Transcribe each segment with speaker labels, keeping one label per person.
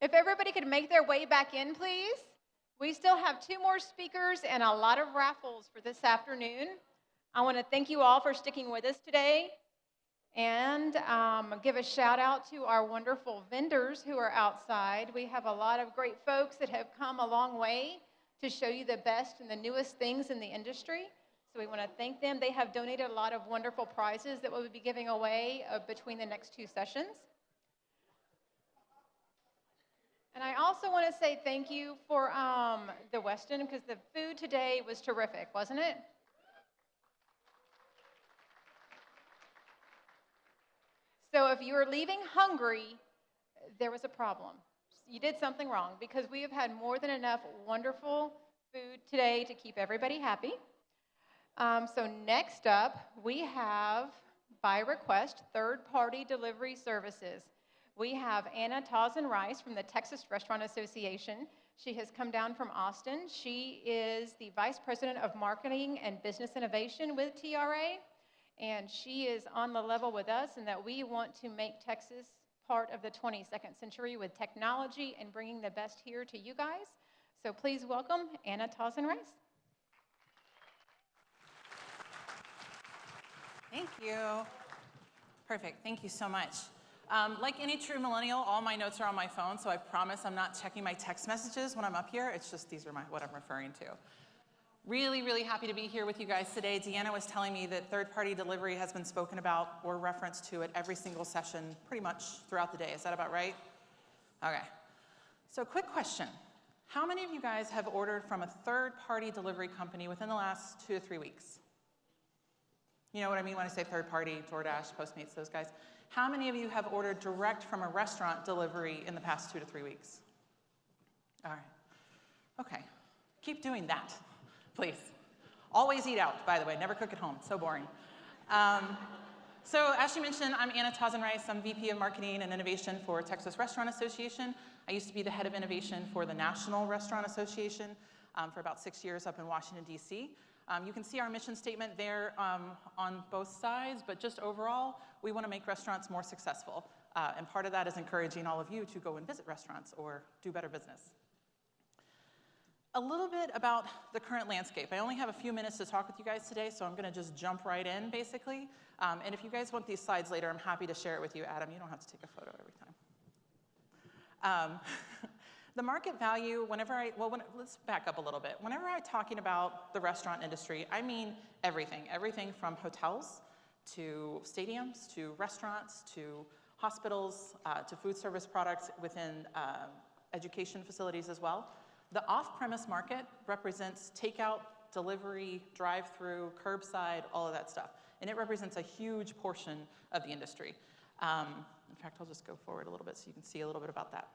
Speaker 1: If everybody could make their way back in, please. We still have 2 more speakers and a lot of raffles for this afternoon. I want to thank you all for sticking with us today and give a shout out to our wonderful vendors who are outside. We have a lot of great folks that have come a long way to show you the best and the newest things in the industry. So we want to thank them. They have donated a lot of wonderful prizes that we'll be giving away between the next 2 sessions. And I also want to say thank you for the Westin, because the food today was terrific, wasn't it? So if you were leaving hungry, there was a problem. You did something wrong, because we have had more than enough wonderful food today to keep everybody happy. So next up, we have, by request, third-party delivery services. We have Anna Tausen-Rice from the Texas Restaurant Association. She has come down from Austin. She is the Vice President of Marketing and Business Innovation with TRA, and she is on the level with us in that we want to make Texas part of the 22nd century with technology and bringing the best here to you guys. So please welcome Anna Tausen-Rice.
Speaker 2: Thank you. Perfect. Thank you so much. Like any true millennial, all my notes are on my phone, so I promise I'm not checking my text messages when I'm up here. It's just these are what I'm referring to. Really, really happy to be here with you guys today. Deanna was telling me that third-party delivery has been spoken about or referenced to at every single session pretty much throughout the day. Is that about right? Okay. So quick question. How many of you guys have ordered from a third-party delivery company within the last 2 to 3 weeks? You know what I mean when I say third-party, DoorDash, Postmates, those guys. How many of you have ordered direct from a restaurant delivery in the past 2 to 3 weeks? All right. Okay. Keep doing that, please. Always eat out, by the way. Never cook at home. So boring. So as she mentioned, I'm Anna Tausen-Rice. I'm VP of Marketing and Innovation for Texas Restaurant Association. I used to be the head of innovation for the National Restaurant Association for about 6 years up in Washington, D.C. You can see our mission statement there on both sides, but just overall, we want to make restaurants more successful. And part of that is encouraging all of you to go and visit restaurants or do better business. A little bit about the current landscape. I only have a few minutes to talk with you guys today, so I'm going to just jump right in, basically. And if you guys want these slides later, I'm happy to share it with you. Adam, you don't have to take a photo every time. The market value, let's back up a little bit. Whenever I'm talking about the restaurant industry, I mean everything. Everything from hotels to stadiums to restaurants to hospitals to food service products within education facilities as well. The off-premise market represents takeout, delivery, drive-through, curbside, all of that stuff. And it represents a huge portion of the industry. In fact, I'll just go forward a little bit so you can see a little bit about that.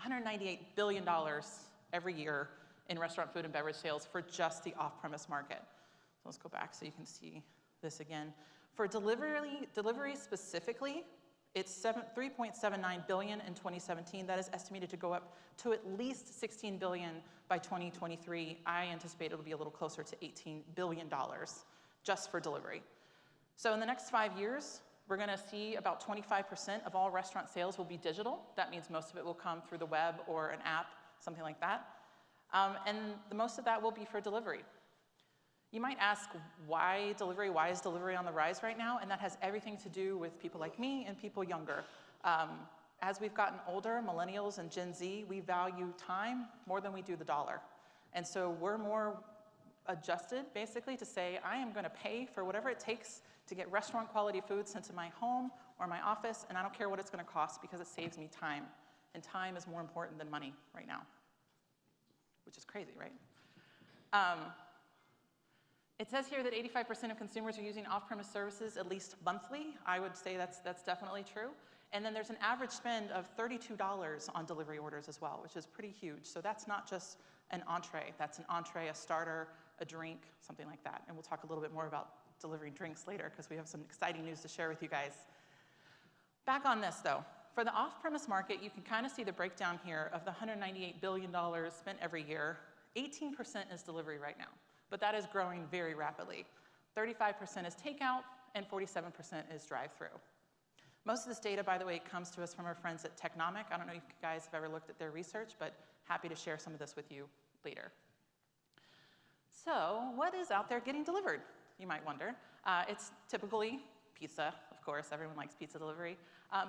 Speaker 2: $198 billion every year in restaurant food and beverage sales for just the off-premise market. So let's go back so you can see this again. For delivery specifically, it's $3.79 billion in 2017. That is estimated to go up to at least $16 billion by 2023. I anticipate it'll be a little closer to $18 billion just for delivery. So in the next 5 years, we're going to see about 25% of all restaurant sales will be digital. That means most of it will come through the web or an app, something like that. And most of that will be for delivery. You might ask, why delivery? Why is delivery on the rise right now? And that has everything to do with people like me and people younger. As we've gotten older, millennials and Gen Z, we value time more than we do the dollar. And so we're more adjusted, basically, to say, I am going to pay for whatever it takes to get restaurant quality food sent to my home or my office, and I don't care what it's going to cost because it saves me time. And time is more important than money right now, which is crazy, right? It says here that 85% of consumers are using off-premise services at least monthly. I would say that's definitely true. And then there's an average spend of $32 on delivery orders as well, which is pretty huge. So that's not just an entree. That's an entree, a starter, a drink, something like that. And we'll talk a little bit more about delivering drinks later because we have some exciting news to share with you guys. Back on this, though. For the off-premise market, you can kind of see the breakdown here of the $198 billion spent every year. 18% is delivery right now, but that is growing very rapidly. 35% is takeout, and 47% is drive-through. Most of this data, by the way, comes to us from our friends at Technomic. I don't know if you guys have ever looked at their research, but happy to share some of this with you later. So what is out there getting delivered, you might wonder? It's typically pizza, of course, everyone likes pizza delivery,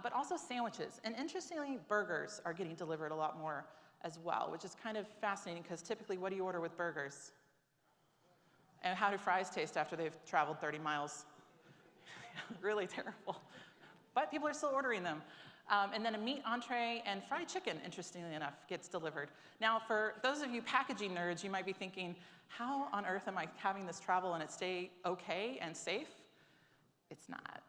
Speaker 2: but also sandwiches. And interestingly, burgers are getting delivered a lot more as well, which is kind of fascinating because typically what do you order with burgers? And how do fries taste after they've traveled 30 miles? Really terrible. But people are still ordering them. And then a meat entree and fried chicken, interestingly enough, gets delivered. Now, for those of you packaging nerds, you might be thinking, how on earth am I having this travel and it stay okay and safe? It's not.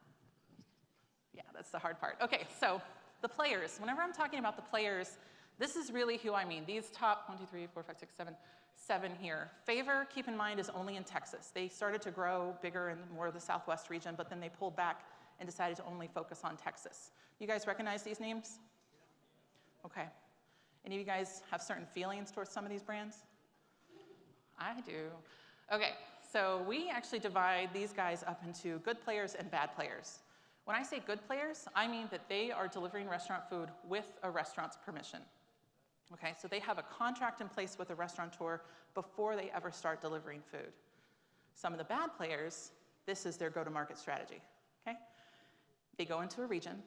Speaker 2: Yeah, that's the hard part. Okay, so the players. Whenever I'm talking about the players, this is really who I mean. These top 1, 2, 3, 4, 5, 6, 7 here. Favor, keep in mind, is only in Texas. They started to grow bigger in more of the Southwest region, but then they pulled back and decided to only focus on Texas. You guys recognize these names? Okay. Any of you guys have certain feelings towards some of these brands? I do. Okay, so we actually divide these guys up into good players and bad players. When I say good players, I mean that they are delivering restaurant food with a restaurant's permission. Okay, so they have a contract in place with a restaurateur before they ever start delivering food. Some of the bad players, this is their go-to-market strategy. Okay? They go into a region,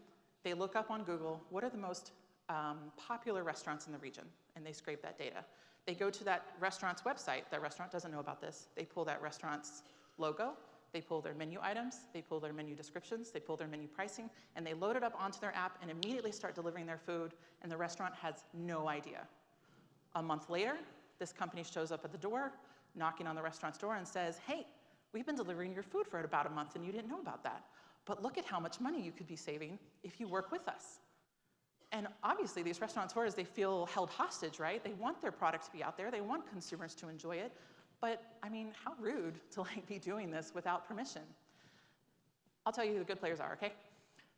Speaker 2: they look up on Google, what are the most popular restaurants in the region, and they scrape that data. They go to that restaurant's website, that restaurant doesn't know about this, they pull that restaurant's logo, they pull their menu items, they pull their menu descriptions, they pull their menu pricing, and they load it up onto their app and immediately start delivering their food, and the restaurant has no idea. A month later, this company shows up at the door, knocking on the restaurant's door and says, hey, we've been delivering your food for about a month and you didn't know about that. But look at how much money you could be saving if you work with us. And obviously these restaurateurs, they feel held hostage, right? They want their product to be out there, they want consumers to enjoy it, but I mean, how rude to be doing this without permission. I'll tell you who the good players are, okay?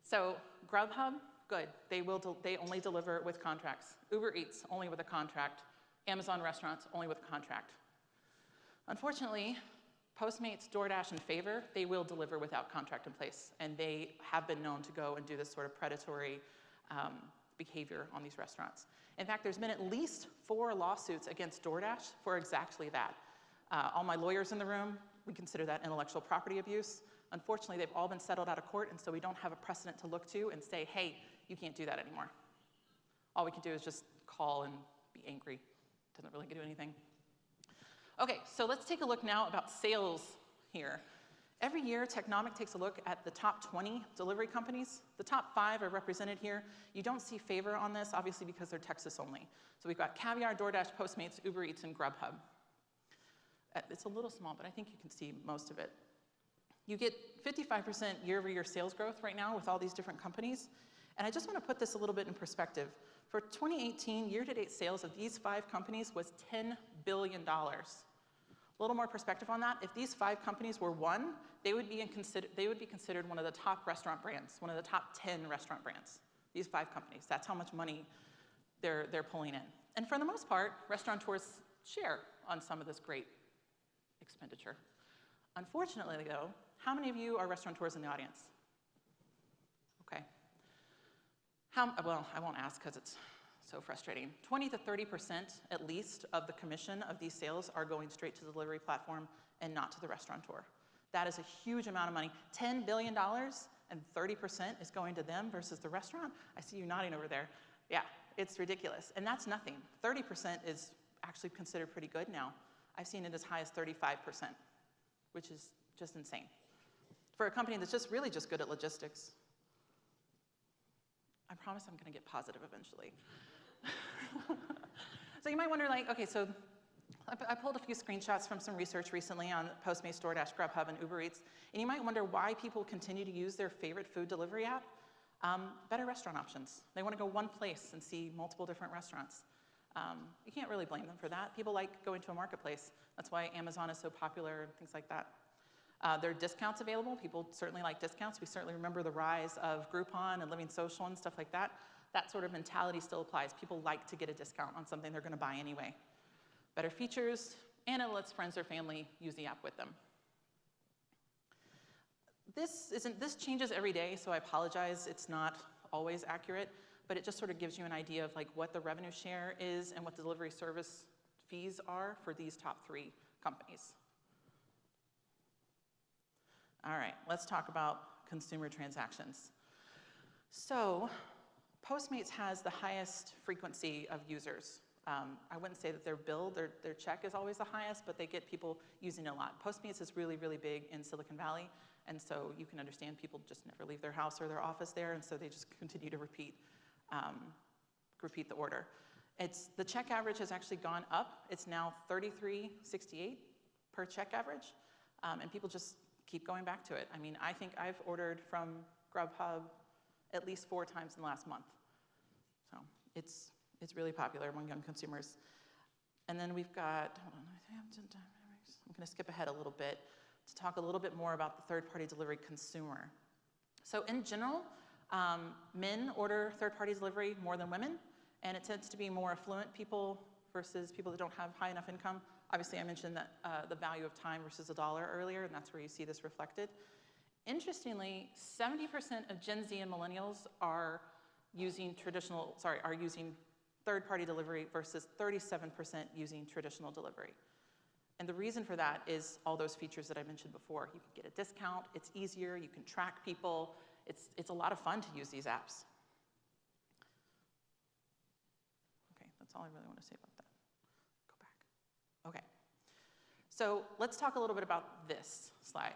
Speaker 2: So Grubhub, good, they only deliver with contracts. Uber Eats, only with a contract. Amazon restaurants, only with a contract. Unfortunately, Postmates, DoorDash, and Favor, they will deliver without contract in place, and they have been known to go and do this sort of predatory behavior on these restaurants. In fact, there's been at least 4 lawsuits against DoorDash for exactly that. All my lawyers in the room, we consider that intellectual property abuse. Unfortunately, they've all been settled out of court, and so we don't have a precedent to look to and say, hey, you can't do that anymore. All we can do is just call and be angry. Doesn't really do anything. Okay, so let's take a look now about sales here. Every year, Technomic takes a look at the top 20 delivery companies. The top 5 are represented here. You don't see Favor on this, obviously, because they're Texas only. So we've got Caviar, DoorDash, Postmates, Uber Eats, and Grubhub. It's a little small, but I think you can see most of it. You get 55% year-over-year sales growth right now with all these different companies. And I just want to put this a little bit in perspective. For 2018, year-to-date sales of these 5 companies was $10 billion. A little more perspective on that. If these 5 companies were one, they would be considered one of the top restaurant brands, one of the top 10 restaurant brands. These 5 companies. That's how much money they're pulling in. And for the most part, restaurateurs share on some of this great expenditure. Unfortunately, though, how many of you are restaurateurs in the audience? Okay. Well, I won't ask because it's so frustrating. 20 to 30% at least of the commission of these sales are going straight to the delivery platform and not to the restaurateur. That is a huge amount of money. $10 billion and 30% is going to them versus the restaurant. I see you nodding over there. Yeah, it's ridiculous. And that's nothing. 30% is actually considered pretty good now. I've seen it as high as 35%, which is just insane. For a company that's just really just good at logistics. I promise I'm going to get positive eventually. So you might wonder, like, okay, so I pulled a few screenshots from some research recently on Postmates, DoorDash, Grubhub, and Uber Eats, and you might wonder why people continue to use their favorite food delivery app. Better restaurant options. They want to go one place and see multiple different restaurants. You can't really blame them for that. People like going to a marketplace. That's why Amazon is so popular and things like that. There are discounts available. People certainly like discounts. We certainly remember the rise of Groupon and Living Social and stuff like that. That sort of mentality still applies. People like to get a discount on something they're going to buy anyway. Better features, and it lets friends or family use the app with them. This changes every day, so I apologize, it's not always accurate, but it just sort of gives you an idea of like what the revenue share is and what the delivery service fees are for these top 3 companies. All right, let's talk about consumer transactions. So Postmates has the highest frequency of users. I wouldn't say that their bill, their check is always the highest, but they get people using it a lot. Postmates is really, really big in Silicon Valley, and so you can understand people just never leave their house or their office there, and so they just continue to repeat the order. The check average has actually gone up. It's now $33.68 per check average, and people just keep going back to it. I mean, I think I've ordered from Grubhub at least 4 times in the last month. So it's really popular among young consumers. And then we've got, hold on, I'm gonna skip ahead a little bit to talk a little bit more about the third-party delivery consumer. So in general, men order third-party delivery more than women, and it tends to be more affluent people versus people that don't have high enough income. Obviously, I mentioned that the value of time versus $1 earlier, and that's where you see this reflected. Interestingly, 70% of Gen Z and millennials are using third-party delivery versus 37% using traditional delivery. And the reason for that is all those features that I mentioned before. You can get a discount, it's easier, you can track people, it's a lot of fun to use these apps. Okay, that's all I really want to say about that. Go back. Okay. So let's talk a little bit about this slide.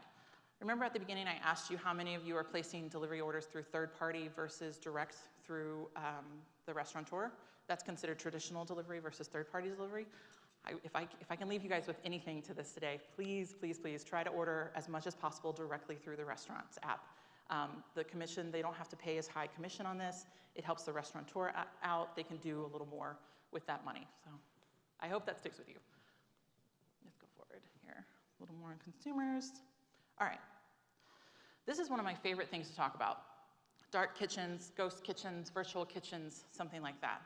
Speaker 2: Remember at the beginning I asked you how many of you are placing delivery orders through third-party versus direct through the restaurateur? That's considered traditional delivery versus third-party delivery. If I can leave you guys with anything to this today, please, please, please try to order as much as possible directly through the restaurant's app. The commission, they don't have to pay as high commission on this. It helps the restaurateur out. They can do a little more with that money. So I hope that sticks with you. Let's go forward here. A little more on consumers. All right. This is one of my favorite things to talk about. Dark kitchens, ghost kitchens, virtual kitchens, something like that.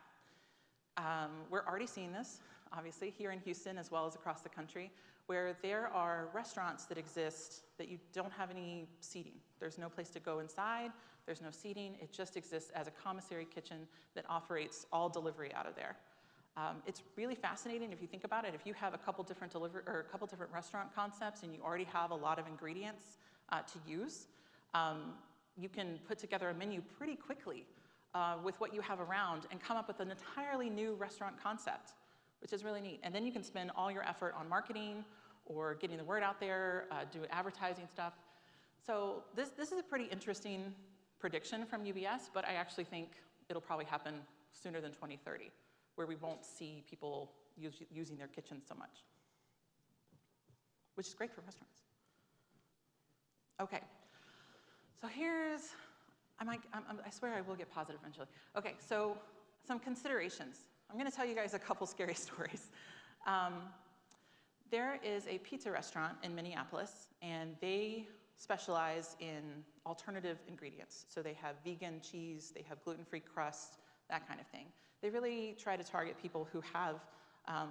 Speaker 2: We're already seeing this, obviously, here in Houston as well as across the country, where there are restaurants that exist that you don't have any seating. There's no place to go inside, there's no seating, it just exists as a commissary kitchen that operates all delivery out of there. It's really fascinating if you think about it. If you have a couple different restaurant concepts and you already have a lot of ingredients to use, you can put together a menu pretty quickly with what you have around and come up with an entirely new restaurant concept, which is really neat. And then you can spend all your effort on marketing or getting the word out there, do advertising stuff. So this is a pretty interesting prediction from UBS, but I actually think it'll probably happen sooner than 2030, where we won't see people using their kitchens so much, which is great for restaurants. Okay, so here's, I swear I will get positive eventually. Okay, so some considerations. I'm gonna tell you guys a couple scary stories. There is a pizza restaurant in Minneapolis, and they specialize in alternative ingredients. So they have vegan cheese, they have gluten-free crust, that kind of thing. They really try to target people who have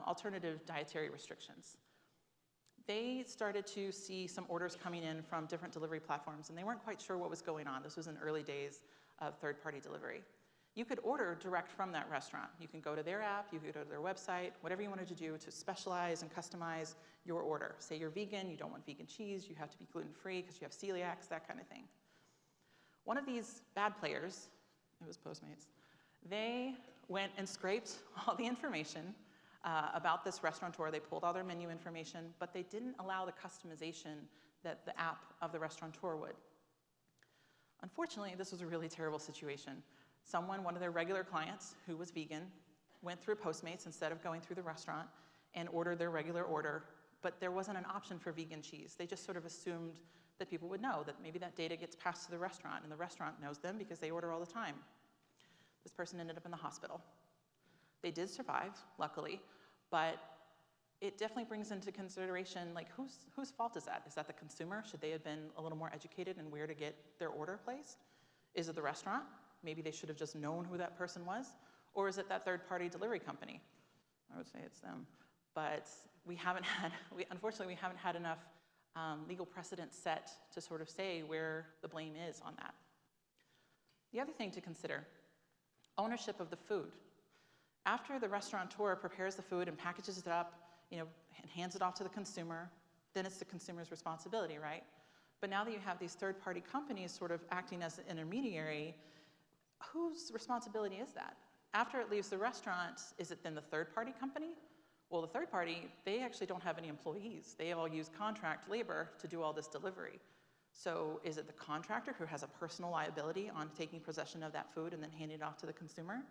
Speaker 2: alternative dietary restrictions. They started to see some orders coming in from different delivery platforms, and they weren't quite sure what was going on. This was in early days of third-party delivery. You could order direct from that restaurant. You can go to their app, you could go to their website, whatever you wanted to do to specialize and customize your order. Say you're vegan, you don't want vegan cheese, you have to be gluten-free because you have celiacs, that kind of thing. One of these bad players, it was Postmates, they went and scraped all the information about this restaurateur. They pulled all their menu information, but they didn't allow the customization that the app of the restaurateur would. Unfortunately, this was a really terrible situation. One of their regular clients who was vegan, went through Postmates instead of going through the restaurant and ordered their regular order, but there wasn't an option for vegan cheese. They just sort of assumed that people would know, that maybe that data gets passed to the restaurant, and the restaurant knows them because they order all the time. This person ended up in the hospital. They did survive, luckily, but it definitely brings into consideration, like, whose fault is that? Is that the consumer? Should they have been a little more educated in where to get their order placed? Is it the restaurant? Maybe they should have just known who that person was. Or is it that third-party delivery company? I would say it's them. But unfortunately, we haven't had enough legal precedent set to sort of say where the blame is on that. The other thing to consider, ownership of the food. After the restaurateur prepares the food and packages it up, and hands it off to the consumer, then it's the consumer's responsibility, right? But now that you have these third-party companies sort of acting as an intermediary, whose responsibility is that? After it leaves the restaurant, is it then the third-party company? Well, the third party, they actually don't have any employees. They all use contract labor to do all this delivery. So is it the contractor who has a personal liability on taking possession of that food and then handing it off to the consumer?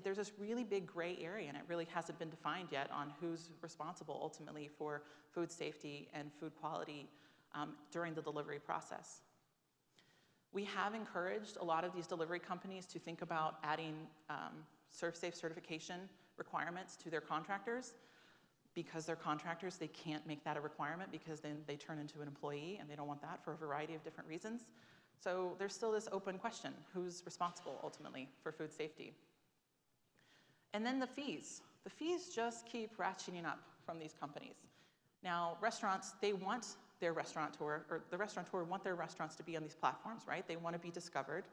Speaker 2: There's this really big gray area, and it really hasn't been defined yet on who's responsible ultimately for food safety and food quality during the delivery process. We have encouraged a lot of these delivery companies to think about adding ServSafe certification requirements to their contractors. Because they're contractors, they can't make that a requirement because then they turn into an employee, and they don't want that for a variety of different reasons. So there's still this open question, who's responsible ultimately for food safety? And then the fees. The fees just keep ratcheting up from these companies. Now, restaurants, they want their restaurateur, or the restaurateur want their restaurants to be on these platforms, right? They want to be discovered,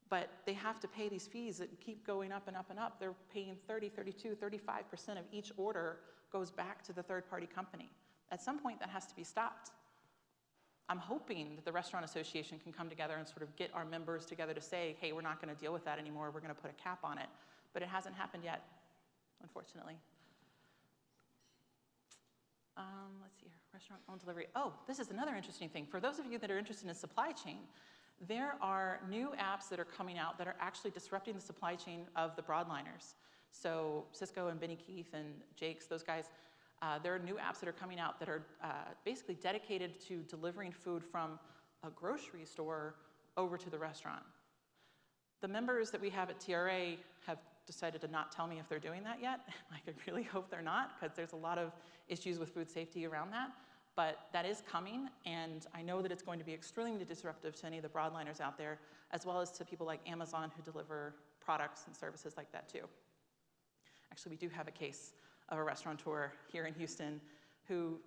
Speaker 2: but they have to pay these fees that keep going up and up and up. They're paying 30, 32, 35% of each order goes back to the third-party company. At some point, that has to be stopped. I'm hoping that the Restaurant Association can come together and sort of get our members together to say, hey, we're not going to deal with that anymore. We're going to put a cap on it. But it hasn't happened yet, unfortunately. Let's see here, restaurant-owned delivery. Oh, this is another interesting thing. For those of you that are interested in supply chain, there are new apps that are coming out that are actually disrupting the supply chain of the broadliners. So Cisco and Benny Keith and Jake's, those guys, there are new apps that are coming out that are basically dedicated to delivering food from a grocery store over to the restaurant. The members that we have at TRA have decided to not tell me if they're doing that yet. I could really hope they're not, because there's a lot of issues with food safety around that. But that is coming, and I know that it's going to be extremely disruptive to any of the broadliners out there, as well as to people like Amazon who deliver products and services like that too. Actually, we do have a case of a restaurateur here in Houston who,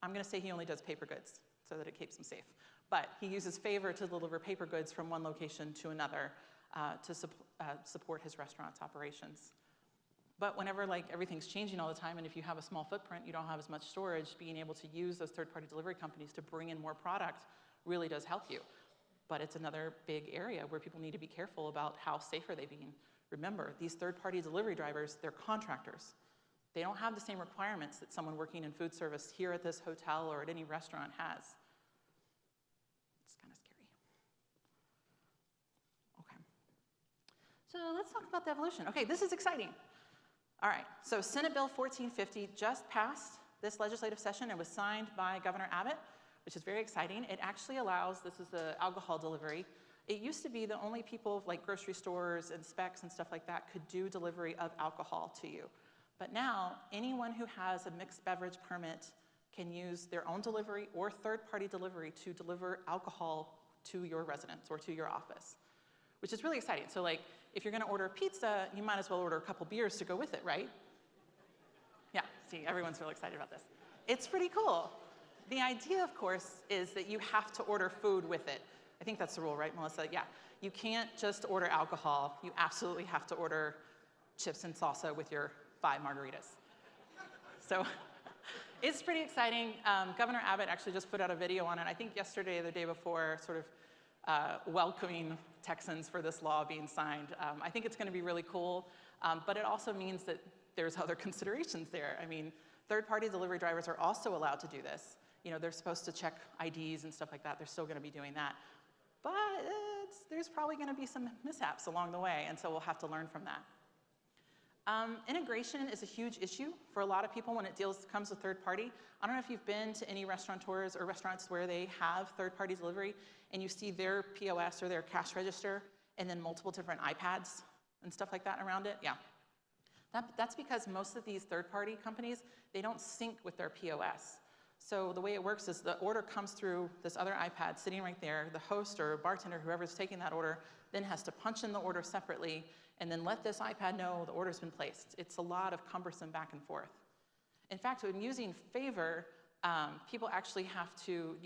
Speaker 2: I'm going to say he only does paper goods so that it keeps him safe. But he uses Favor to deliver paper goods from one location to another to support his restaurant's operations. But whenever everything's changing all the time, and if you have a small footprint, you don't have as much storage, being able to use those third-party delivery companies to bring in more product really does help you. But it's another big area where people need to be careful about how safe are they being. Remember, these third-party delivery drivers, they're contractors. They don't have the same requirements that someone working in food service here at this hotel or at any restaurant has. It's kind of scary. Okay. So let's talk about the evolution. Okay, this is exciting. All right, so Senate Bill 1450 just passed this legislative session and was signed by Governor Abbott, which is very exciting. It actually allows, this is the alcohol delivery. It used to be the only people like grocery stores and specs and stuff like that could do delivery of alcohol to you. But now, anyone who has a mixed beverage permit can use their own delivery or third-party delivery to deliver alcohol to your residence or to your office, which is really exciting. So if you're gonna order pizza, you might as well order a couple beers to go with it, right? Yeah, see, everyone's real excited about this. It's pretty cool. The idea, of course, is that you have to order food with it. I think that's the rule, right, Melissa? Yeah, you can't just order alcohol. You absolutely have to order chips and salsa with your 5 margaritas. So it's pretty exciting. Governor Abbott actually just put out a video on it, I think yesterday or the day before, sort of welcoming Texans for this law being signed. I think it's going to be really cool, but it also means that there's other considerations there. I mean, third-party delivery drivers are also allowed to do this. They're supposed to check IDs and stuff like that. They're still going to be doing that. But there's probably going to be some mishaps along the way, and so we'll have to learn from that. Integration is a huge issue for a lot of people when it comes with third party. I don't know if you've been to any restaurateurs or restaurants where they have third party delivery and you see their POS or their cash register and then multiple different iPads and stuff like that around it. Yeah. That's because most of these third party companies, they don't sync with their POS. So the way it works is the order comes through this other iPad sitting right there. The host or bartender, whoever's taking that order, then has to punch in the order separately and then let this iPad know the order's been placed. It's a lot of cumbersome back and forth. In fact, when using Favor, people actually have to,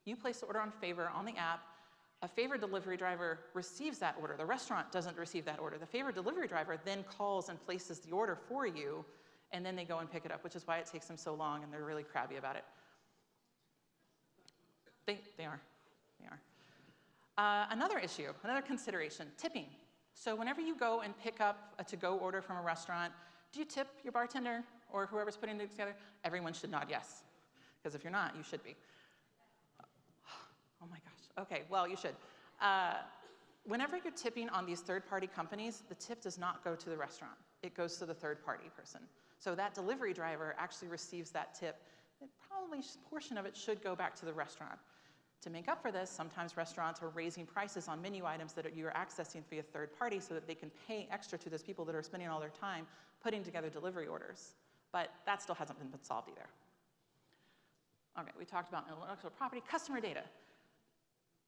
Speaker 2: you place the order on Favor on the app. A Favor delivery driver receives that order. The restaurant doesn't receive that order. The Favor delivery driver then calls and places the order for you, and then they go and pick it up, which is why it takes them so long, and they're really crabby about it. They are. Another issue, another consideration, tipping. So whenever you go and pick up a to-go order from a restaurant, do you tip your bartender or whoever's putting it together? Everyone should nod yes, because if you're not, you should be. Oh my gosh. Okay, well, you should. Whenever you're tipping on these third-party companies, the tip does not go to the restaurant. It goes to the third-party person. So that delivery driver actually receives that tip. And probably a portion of it should go back to the restaurant. To make up for this, sometimes restaurants are raising prices on menu items that you're accessing via third party so that they can pay extra to those people that are spending all their time putting together delivery orders. But that still hasn't been solved either. Okay, we talked about intellectual property, customer data.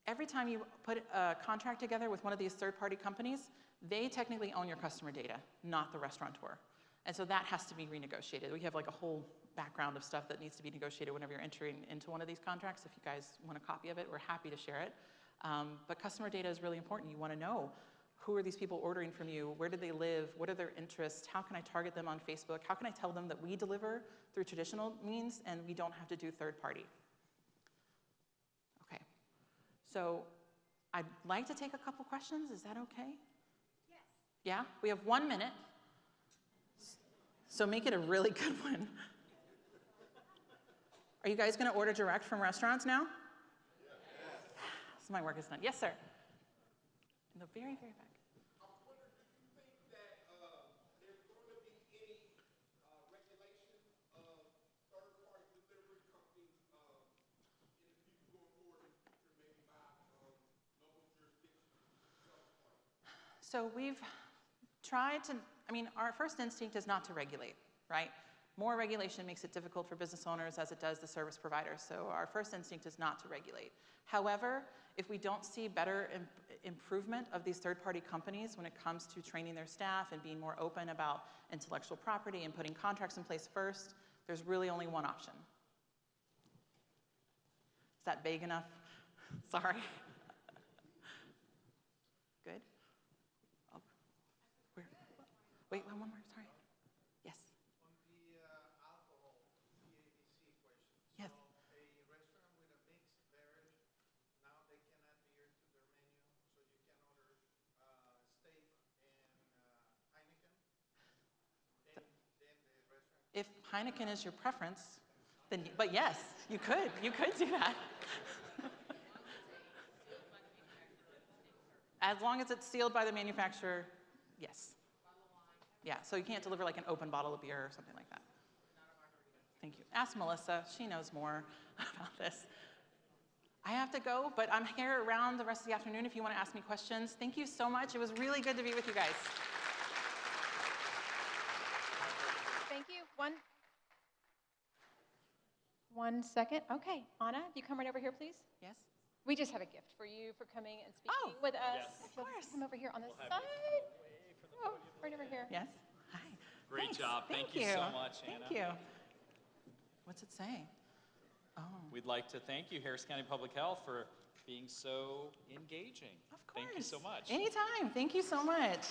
Speaker 2: Every time you put a contract together with one of these third-party companies, they technically own your customer data, not the restaurateur. And so that has to be renegotiated. We have like a whole background of stuff that needs to be negotiated whenever you're entering into one of these contracts. If you guys want a copy of it, we're happy to share it. But customer data is really important. You want to know, who are these people ordering from you? Where do they live? What are their interests? How can I target them on Facebook? How can I tell them that we deliver through traditional means and we don't have to do third party? Okay. So I'd like to take a couple questions. Is that okay? Yes. Yeah? We have 1 minute. So make it a really good one. Are you guys going to order direct from restaurants now? Yes. So my work is done. Yes, sir. In the very, very back.
Speaker 3: I was wondering, do you think that there's going to be any regulation of third-party delivery companies in the future, going forward in the future, maybe by local jurisdictions?
Speaker 2: So we've tried to, our first instinct is not to regulate, right? More regulation makes it difficult for business owners as it does the service providers. So our first instinct is not to regulate. However, if we don't see better improvement of these third-party companies when it comes to training their staff and being more open about intellectual property and putting contracts in place first, there's really only one option. Is that vague enough? Sorry. Good? Oh. Wait, one more, sorry. Yes.
Speaker 3: On the alcohol, TABC question.
Speaker 2: Yes.
Speaker 3: So a restaurant with a mixed beverage, now they can adhere to their menu, so you can order steak and Heineken. Then the restaurant.
Speaker 2: If Heineken is your preference, then, but yes, you could do that. As long as it's sealed by the manufacturer, yes. Yeah, so you can't deliver like an open bottle of beer or something like that. Thank you. Ask Melissa, she knows more about this. I have to go, but I'm here around the rest of the afternoon if you want to ask me questions. Thank you so much. It was really good to be with you guys.
Speaker 1: Thank you. One second. Okay, Anna, if you come right over here, please.
Speaker 2: Yes?
Speaker 1: We just have a gift for you for coming and speaking with us.
Speaker 4: Yes.
Speaker 1: If you'll just come over here on this side. Oh, right over here.
Speaker 2: Yes? Hi.
Speaker 4: Great
Speaker 2: Thanks.
Speaker 4: job. Thank you so much, Anna.
Speaker 2: Thank you. What's it say? Oh.
Speaker 4: We'd like to thank you, Harris County Public Health, for being so engaging.
Speaker 2: Of course.
Speaker 4: Thank you so much.
Speaker 2: Anytime. Thank you so much.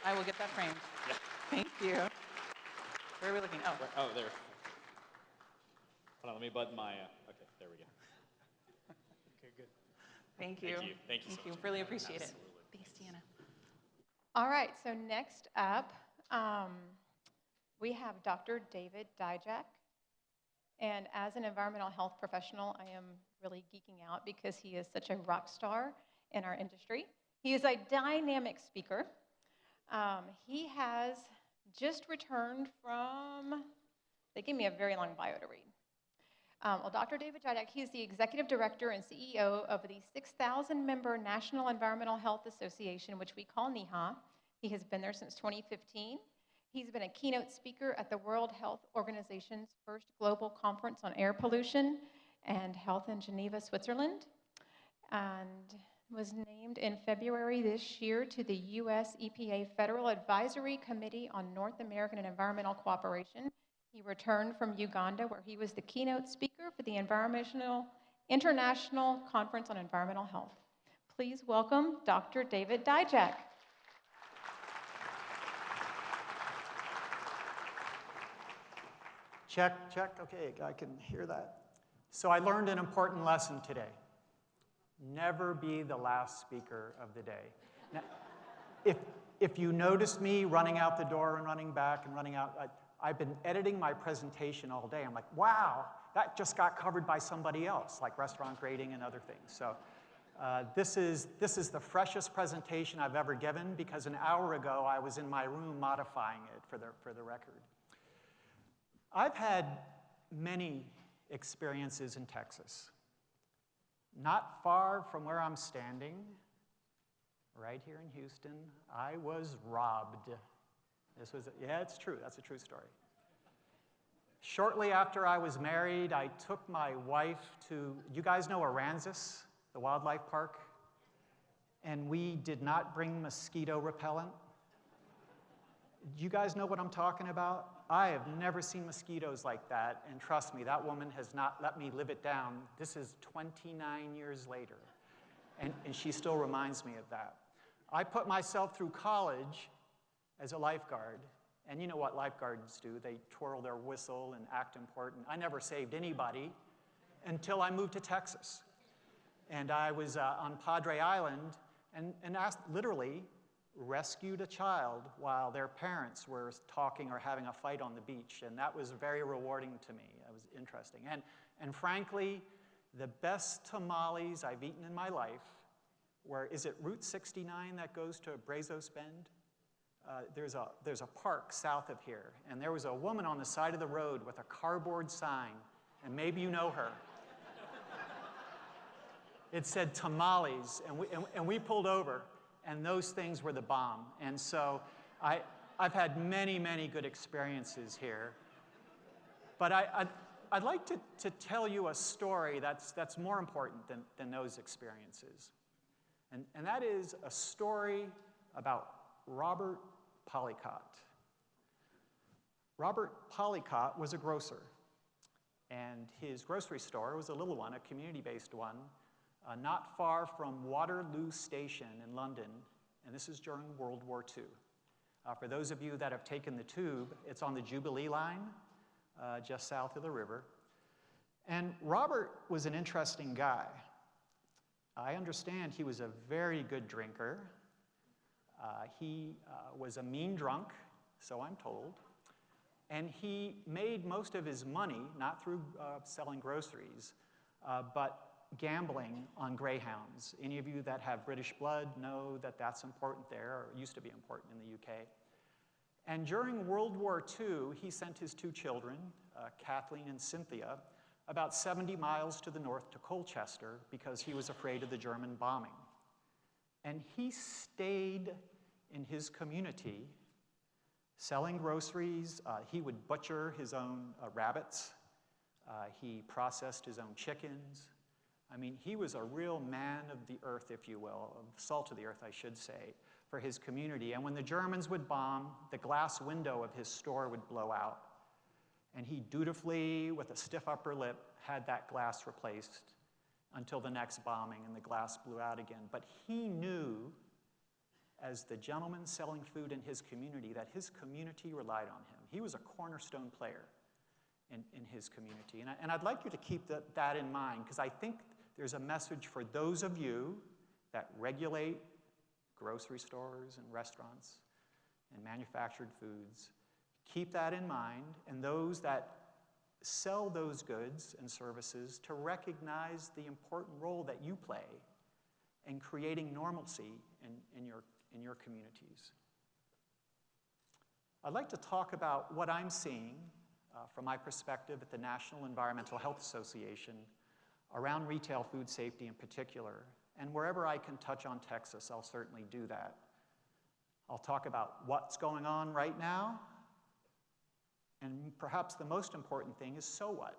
Speaker 2: I will get that framed.
Speaker 4: Yeah.
Speaker 2: Thank you. Where are we looking? Oh.
Speaker 4: Oh, there. Hold on, let me button my, okay, there we go. Okay, good.
Speaker 2: Thank you.
Speaker 4: Thank you. Thank you so much.
Speaker 2: Really appreciate
Speaker 4: Absolutely.
Speaker 2: it. Thanks, Deanna.
Speaker 1: All right, so next up, we have Dr. David Dijak. And as an environmental health professional, I am really geeking out because he is such a rock star in our industry. He is a dynamic speaker. He has just returned from, they gave me a very long bio to read. Well, Dr. David Dijak, he is the Executive Director and CEO of the 6,000-member National Environmental Health Association, which we call NEHA. He has been there since 2015. He's been a keynote speaker at the World Health Organization's first global conference on air pollution and health in Geneva, Switzerland, and was named in February this year to the U.S. EPA Federal Advisory Committee on North American and Environmental Cooperation. He returned from Uganda, where he was the keynote speaker for the International Conference on Environmental Health. Please welcome Dr. David Dijak.
Speaker 5: Check, check. Okay, I can hear that. So I learned an important lesson today. Never be the last speaker of the day. Now, if you noticed me running out the door and running back and running out, I've been editing my presentation all day. I'm like, wow, that just got covered by somebody else, like restaurant grading and other things. So this is the freshest presentation I've ever given, because an hour ago I was in my room modifying it for the record. I've had many experiences in Texas. Not far from where I'm standing, right here in Houston, I was robbed. Yeah, it's true. That's a true story. Shortly after I was married, I took my wife to, you guys know Aransas, the wildlife park? And we did not bring mosquito repellent. Do you guys know what I'm talking about? I have never seen mosquitoes like that, and trust me, that woman has not let me live it down. This is 29 years later, and she still reminds me of that. I put myself through college as a lifeguard, and you know what lifeguards do. They twirl their whistle and act important. I never saved anybody until I moved to Texas. And I was on Padre Island and asked, literally, rescued a child while their parents were talking or having a fight on the beach, and that was very rewarding to me. It was interesting. And frankly, the best tamales I've eaten in my life were, is it Route 69 that goes to Brazos Bend? There's a park south of here, and there was a woman on the side of the road with a cardboard sign, and maybe you know her. It said tamales, and we pulled over. And those things were the bomb. And so I've had many, many good experiences here. But I'd like to tell you a story that's more important than those experiences. And that is a story about Robert Polycott. Robert Polycott was a grocer. And his grocery store was a little one, a community-based one, not far from Waterloo Station in London, and this is during World War II. For those of you that have taken the tube, it's on the Jubilee line, just south of the river. And Robert was an interesting guy. I understand he was a very good drinker. He was a mean drunk, so I'm told. And he made most of his money, not through selling groceries, but gambling on greyhounds. Any of you that have British blood know that that's important there, or used to be important in the UK. And during World War II, he sent his two children, Kathleen and Cynthia, about 70 miles to the north to Colchester because he was afraid of the German bombing. And he stayed in his community selling groceries. He would butcher his own rabbits. He processed his own chickens. I mean, he was a real man of the earth, if you will, of salt of the earth, I should say, for his community. And when the Germans would bomb, the glass window of his store would blow out. And he dutifully, with a stiff upper lip, had that glass replaced until the next bombing, and the glass blew out again. But he knew, as the gentleman selling food in his community, that his community relied on him. He was a cornerstone player in his community. And I'd like you to keep that in mind, because I think there's a message for those of you that regulate grocery stores and restaurants and manufactured foods. Keep that in mind, and those that sell those goods and services to recognize the important role that you play in creating normalcy in your communities. I'd like to talk about what I'm seeing from my perspective at the National Environmental Health Association around retail food safety in particular. And wherever I can touch on Texas, I'll certainly do that. I'll talk about what's going on right now, and perhaps the most important thing is so what,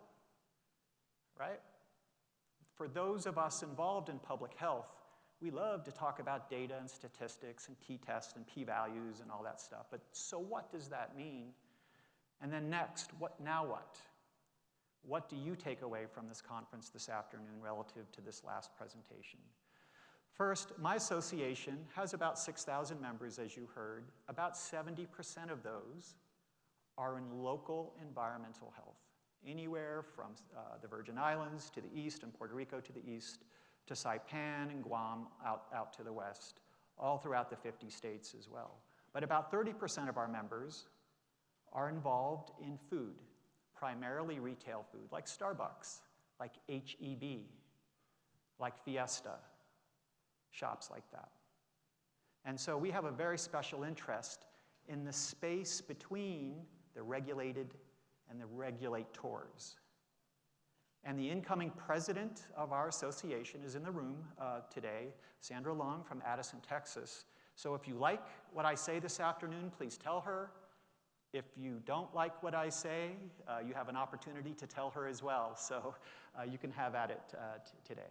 Speaker 5: right? For those of us involved in public health, we love to talk about data and statistics and t-tests and p-values and all that stuff, but so what does that mean? And then next, now what? What do you take away from this conference this afternoon relative to this last presentation? First, my association has about 6,000 members, as you heard. About 70% of those are in local environmental health, anywhere from the Virgin Islands to the east and Puerto Rico to the east, to Saipan and Guam out to the west, all throughout the 50 states as well. But about 30% of our members are involved in food, primarily retail food, like Starbucks, like H-E-B, like Fiesta, shops like that. And so we have a very special interest in the space between the regulated and the regulators. And the incoming president of our association is in the room today, Sandra Long from Addison, Texas. So if you like what I say this afternoon, please tell her. If you don't like what I say, you have an opportunity to tell her as well. So you can have at it today.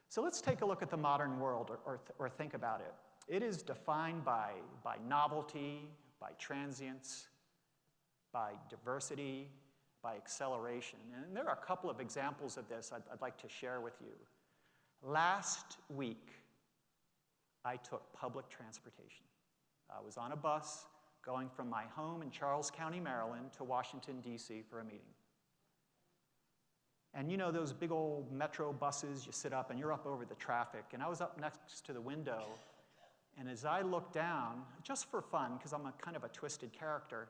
Speaker 5: So let's take a look at the modern world, or think about it. It is defined by novelty, by transience, by diversity, by acceleration. And there are a couple of examples of this I'd like to share with you. Last week, I took public transportation. I was on a bus going from my home in Charles County, Maryland, to Washington, D.C. for a meeting. And you know those big old metro buses, you sit up and you're up over the traffic. And I was up next to the window, and as I looked down, just for fun, because I'm a kind of a twisted character,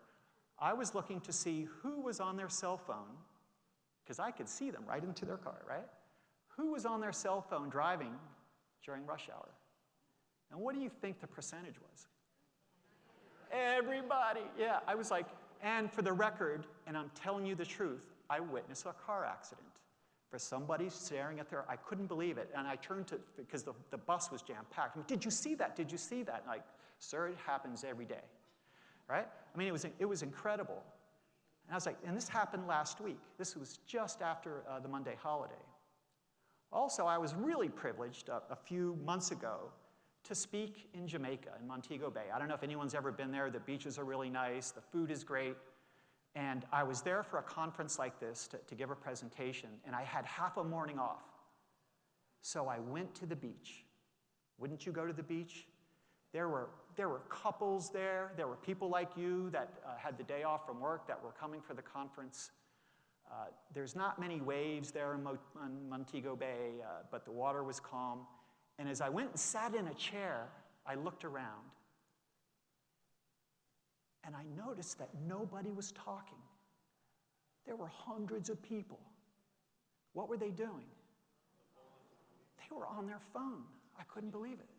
Speaker 5: I was looking to see who was on their cell phone, because I could see them right into their car, right? Who was on their cell phone driving during rush hour? And what do you think the percentage was? Everybody, yeah. I was like, and for the record, and I'm telling you the truth, I witnessed a car accident. For somebody staring at I couldn't believe it. And I turned to, because the bus was jam-packed. I mean, did you see that? Did you see that? And like, sir, it happens every day, right? I mean, it was incredible. And I was like, and this happened last week. This was just after the Monday holiday. Also, I was really privileged a few months ago to speak in Jamaica, in Montego Bay. I don't know if anyone's ever been there. The beaches are really nice. The food is great. And I was there for a conference like this to give a presentation, and I had half a morning off. So I went to the beach. Wouldn't you go to the beach? There were couples there. There were people like you that had the day off from work that were coming for the conference. There's not many waves there in Montego Bay, but the water was calm. And as I went and sat in a chair, I looked around. And I noticed that nobody was talking. There were hundreds of people. What were they doing? They were on their phone. I couldn't believe it.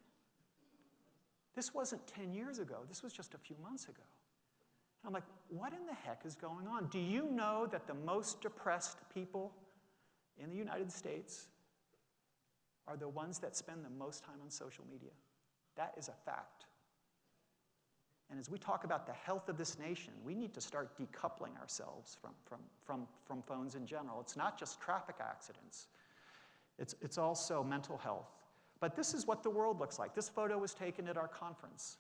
Speaker 5: This wasn't 10 years ago. This was just a few months ago. And I'm like, what in the heck is going on? Do you know that the most depressed people in the United States are the ones that spend the most time on social media? That is a fact. And as we talk about the health of this nation, we need to start decoupling ourselves from phones in general. It's not just traffic accidents. It's also mental health. But this is what the world looks like. This photo was taken at our conference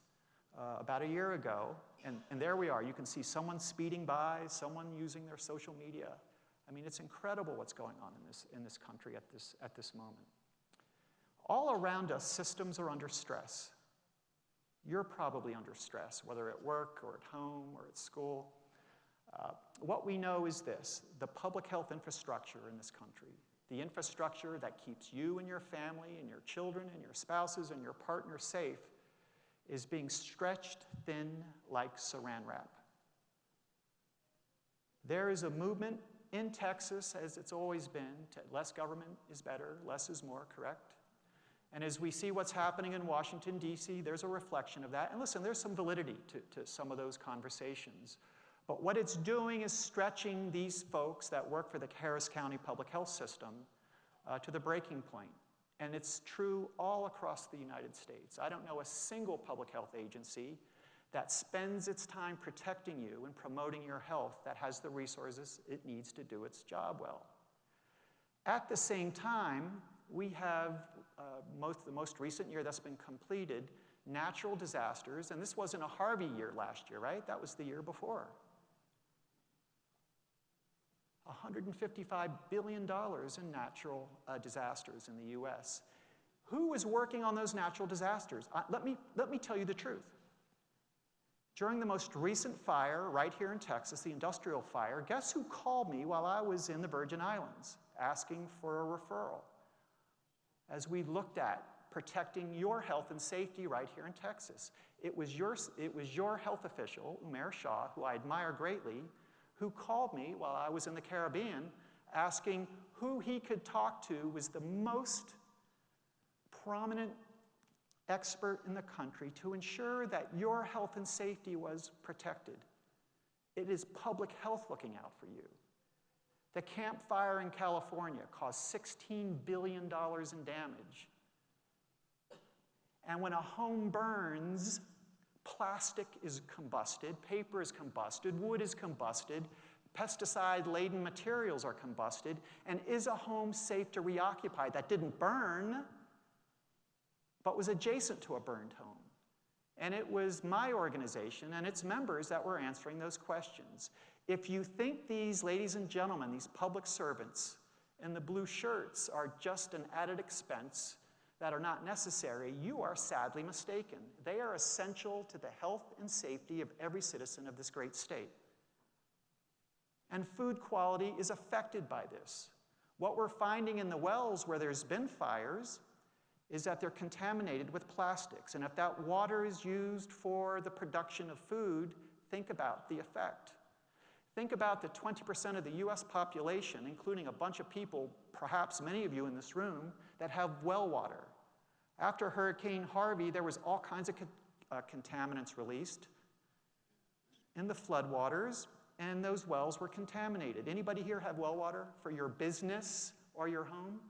Speaker 5: about a year ago, and there we are. You can see someone speeding by, someone using their social media. I mean, it's incredible what's going on in this country at this moment. All around us, systems are under stress. You're probably under stress, whether at work or at home or at school. What we know is this: the public health infrastructure in this country, the infrastructure that keeps you and your family and your children and your spouses and your partner safe, is being stretched thin like saran wrap. There is a movement in Texas, as it's always been, to less government is better, less is more, correct? And as we see what's happening in Washington, D.C., there's a reflection of that. And listen, there's some validity to some of those conversations. But what it's doing is stretching these folks that work for the Harris County Public Health System to the breaking point. And it's true all across the United States. I don't know a single public health agency that spends its time protecting you and promoting your health that has the resources it needs to do its job well. At the same time, we have the most recent year that's been completed, natural disasters, and this wasn't a Harvey year last year, right? That was the year before. $155 billion in natural disasters in the US. Who was working on those natural disasters? Let me tell you the truth. During the most recent fire right here in Texas, the industrial fire, guess who called me while I was in the Virgin Islands asking for a referral? As we looked at protecting your health and safety right here in Texas. It was your health official, Umair Shah, who I admire greatly, who called me while I was in the Caribbean asking who he could talk to was the most prominent expert in the country to ensure that your health and safety was protected. It is public health looking out for you. The Camp Fire in California caused $16 billion in damage. And when a home burns, plastic is combusted, paper is combusted, wood is combusted, pesticide-laden materials are combusted, and is a home safe to reoccupy that didn't burn, but was adjacent to a burned home? And it was my organization and its members that were answering those questions. If you think these ladies and gentlemen, these public servants in the blue shirts are just an added expense that are not necessary, you are sadly mistaken. They are essential to the health and safety of every citizen of this great state. And food quality is affected by this. What we're finding in the wells where there's been fires is that they're contaminated with plastics. And if that water is used for the production of food, think about the effect. Think about the 20% of the US population, including a bunch of people, perhaps many of you in this room, that have well water. After Hurricane Harvey, there was all kinds of contaminants released in the floodwaters, and those wells were contaminated. Anybody here have well water for your business or your home?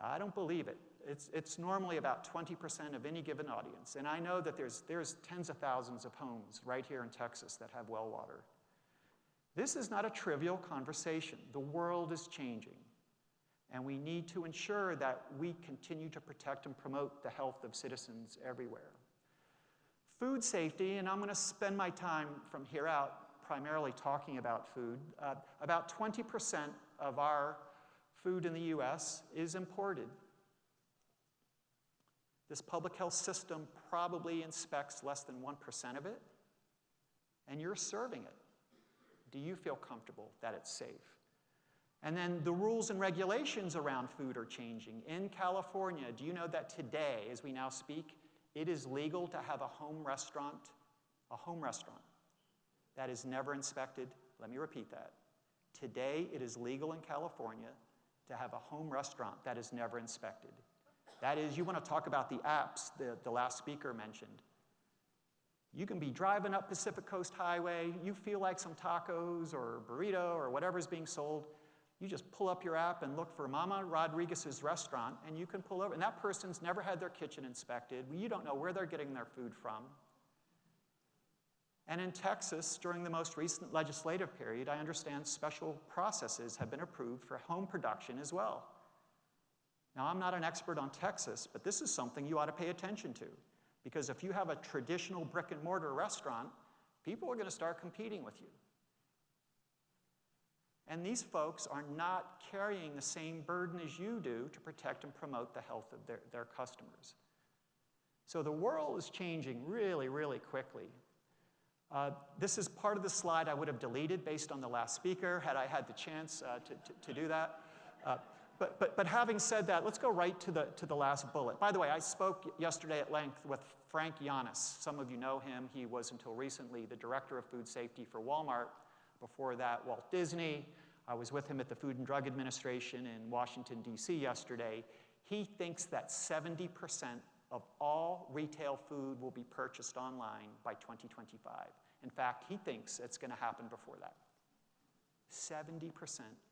Speaker 5: I don't believe it. It's normally about 20% of any given audience. And I know that there's tens of thousands of homes right here in Texas that have well water. This is not a trivial conversation. The world is changing. And we need to ensure that we continue to protect and promote the health of citizens everywhere. Food safety, and I'm going to spend my time from here out primarily talking about food. About 20% of our food in the US is imported. This public health system probably inspects less than 1% of it, and you're serving it. Do you feel comfortable that it's safe? And then the rules and regulations around food are changing. In California, do you know that today, as we now speak, it is legal to have a home restaurant that is never inspected? Let me repeat that. Today, it is legal in California to have a home restaurant that is never inspected. That is, you want to talk about the apps the last speaker mentioned. You can be driving up Pacific Coast Highway, you feel like some tacos or burrito or whatever's being sold. You just pull up your app and look for Mama Rodriguez's restaurant, and you can pull over. And that person's never had their kitchen inspected. You don't know where they're getting their food from. And in Texas, during the most recent legislative period, I understand special processes have been approved for home production as well. Now, I'm not an expert on Texas, but this is something you ought to pay attention to. Because if you have a traditional brick-and-mortar restaurant, people are going to start competing with you. And these folks are not carrying the same burden as you do to protect and promote the health of their customers. So the world is changing really, really quickly. This is part of the slide I would have deleted based on the last speaker, had I had the chance to do that. But having said that, let's go right to the last bullet. By the way, I spoke yesterday at length with Frank Yanis. Some of you know him. He was until recently the director of food safety for Walmart. Before that, Walt Disney. I was with him at the Food and Drug Administration in Washington, D.C. yesterday. He thinks that 70% of all retail food will be purchased online by 2025. In fact, he thinks it's going to happen before that. 70%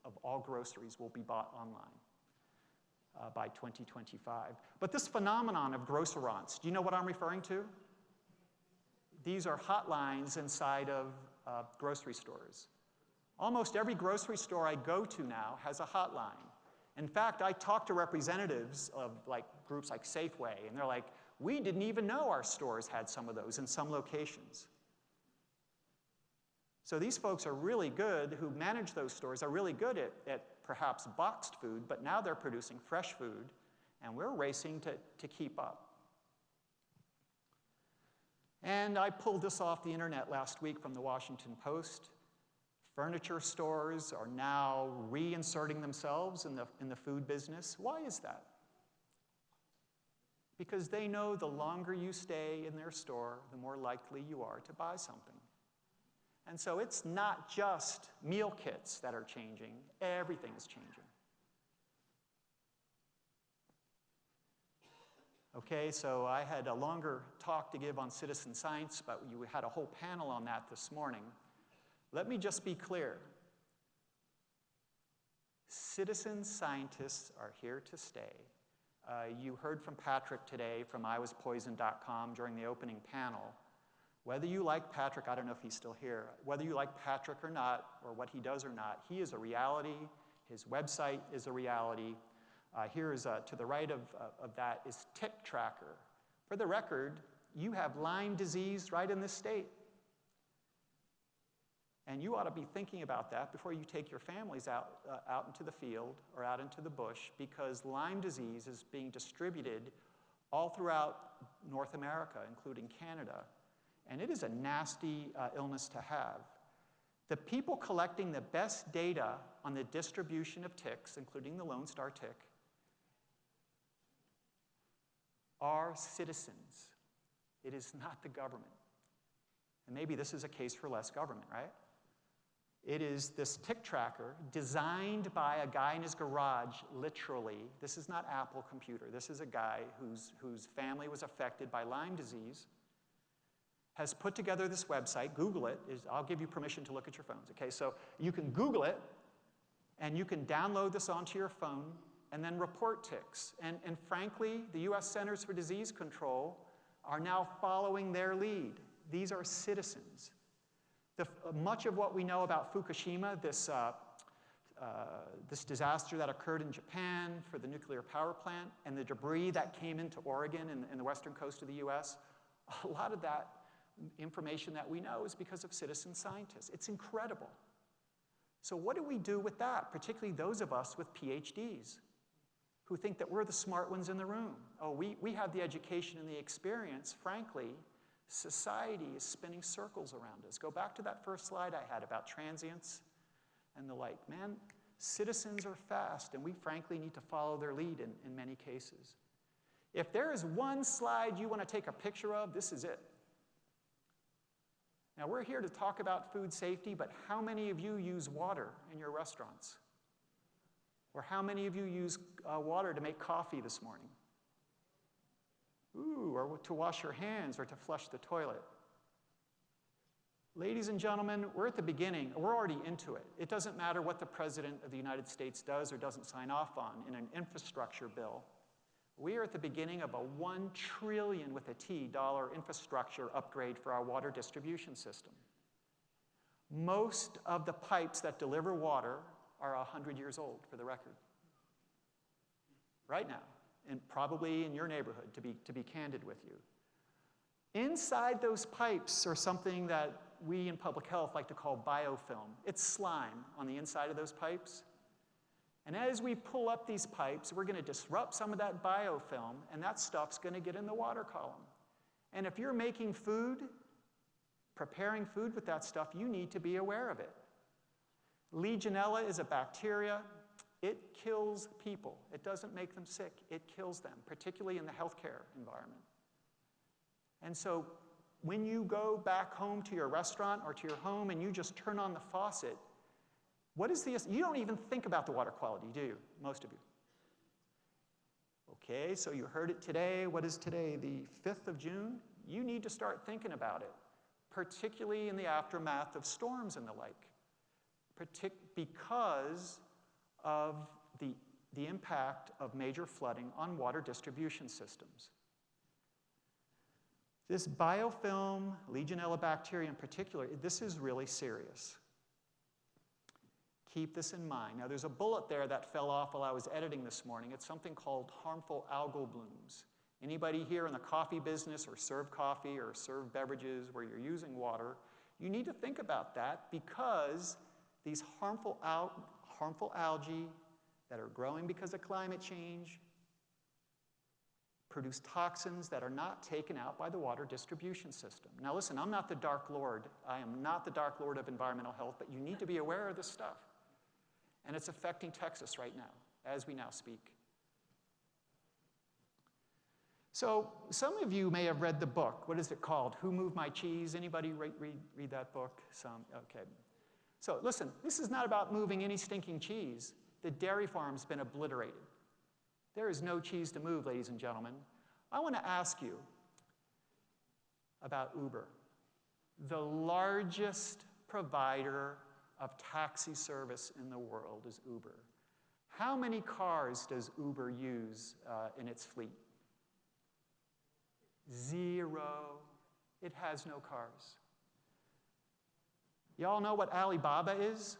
Speaker 5: of all groceries will be bought online by 2025. But this phenomenon of grocerants, do you know what I'm referring to? These are hotlines inside of grocery stores. Almost every grocery store I go to now has a hotline. In fact, I talk to representatives of groups like Safeway, and they're like, we didn't even know our stores had some of those in some locations. So these folks are really good, who manage those stores, are really good at perhaps boxed food, but now they're producing fresh food, and we're racing to keep up. And I pulled this off the internet last week from the Washington Post. Furniture stores are now reinserting themselves in the food business. Why is that? Because they know the longer you stay in their store, the more likely you are to buy something. And so it's not just meal kits that are changing, everything is changing. Okay, so I had a longer talk to give on citizen science, but you had a whole panel on that this morning. Let me just be clear. Citizen scientists are here to stay. You heard from Patrick today from iwaspoisoned.com during the opening panel. Whether you like Patrick, I don't know if he's still here, whether you like Patrick or not, or what he does or not, he is a reality. His website is a reality. Here is to the right of that is Tick Tracker. For the record, you have Lyme disease right in this state. And you ought to be thinking about that before you take your families out into the field or out into the bush, because Lyme disease is being distributed all throughout North America, including Canada. And it is a nasty illness to have. The people collecting the best data on the distribution of ticks, including the Lone Star tick, are citizens. It is not the government. And maybe this is a case for less government, right? It is this tick tracker designed by a guy in his garage, literally. This is not Apple computer. This is a guy whose family was affected by Lyme disease, has put together this website. Google it. I'll give you permission to look at your phones, okay? So you can Google it, and you can download this onto your phone and then report ticks. And frankly, the US Centers for Disease Control are now following their lead. These are citizens. Much of what we know about Fukushima, this disaster that occurred in Japan for the nuclear power plant, and the debris that came into Oregon and the western coast of the US, a lot of that information that we know is because of citizen scientists. It's incredible. So what do we do with that, particularly those of us with PhDs who think that we're the smart ones in the room? Oh, we have the education and the experience. Frankly, society is spinning circles around us. Go back to that first slide I had about transients and the like. Man, citizens are fast, and we frankly need to follow their lead in many cases. If there is one slide you want to take a picture of, this is it. Now, we're here to talk about food safety, but how many of you use water in your restaurants? Or how many of you use water to make coffee this morning? Ooh, or to wash your hands or to flush the toilet. Ladies and gentlemen, we're at the beginning. We're already into it. It doesn't matter what the President of the United States does or doesn't sign off on in an infrastructure bill. We are at the beginning of a $1 trillion with a T dollar infrastructure upgrade for our water distribution system. Most of the pipes that deliver water are 100 years old, for the record. Right now, and probably in your neighborhood, to be candid with you. Inside those pipes are something that we in public health like to call biofilm. It's slime on the inside of those pipes. And as we pull up these pipes, we're going to disrupt some of that biofilm, and that stuff's going to get in the water column. And if you're making food, preparing food with that stuff, you need to be aware of it. Legionella is a bacteria. It kills people. It doesn't make them sick. It kills them, particularly in the healthcare environment. And so when you go back home to your restaurant or to your home and you just turn on the faucet, what is the, you don't even think about the water quality, do you? Most of you. Okay, so you heard it today. What is today, the 5th of June? You need to start thinking about it, particularly in the aftermath of storms and the like, because of the impact of major flooding on water distribution systems. This biofilm, Legionella bacteria in particular, this is really serious. Keep this in mind. Now, there's a bullet there that fell off while I was editing this morning. It's something called harmful algal blooms. Anybody here in the coffee business or serve coffee or serve beverages where you're using water, You need to think about that because these harmful algae that are growing because of climate change produce toxins that are not taken out by the water distribution system. Now listen, I'm not the Dark Lord. I am not the Dark Lord of environmental health, but you need to be aware of this stuff. And it's affecting Texas right now, as we now speak. So some of you may have read the book. What is it called? Who Moved My Cheese? Anybody read that book? Some, okay. So listen, this is not about moving any stinking cheese. The dairy farm's been obliterated. There is no cheese to move, ladies and gentlemen. I want to ask you about Uber. The largest provider of taxi service in the world is Uber. How many cars does Uber use in its fleet? 0. It has no cars. Y'all know what Alibaba is?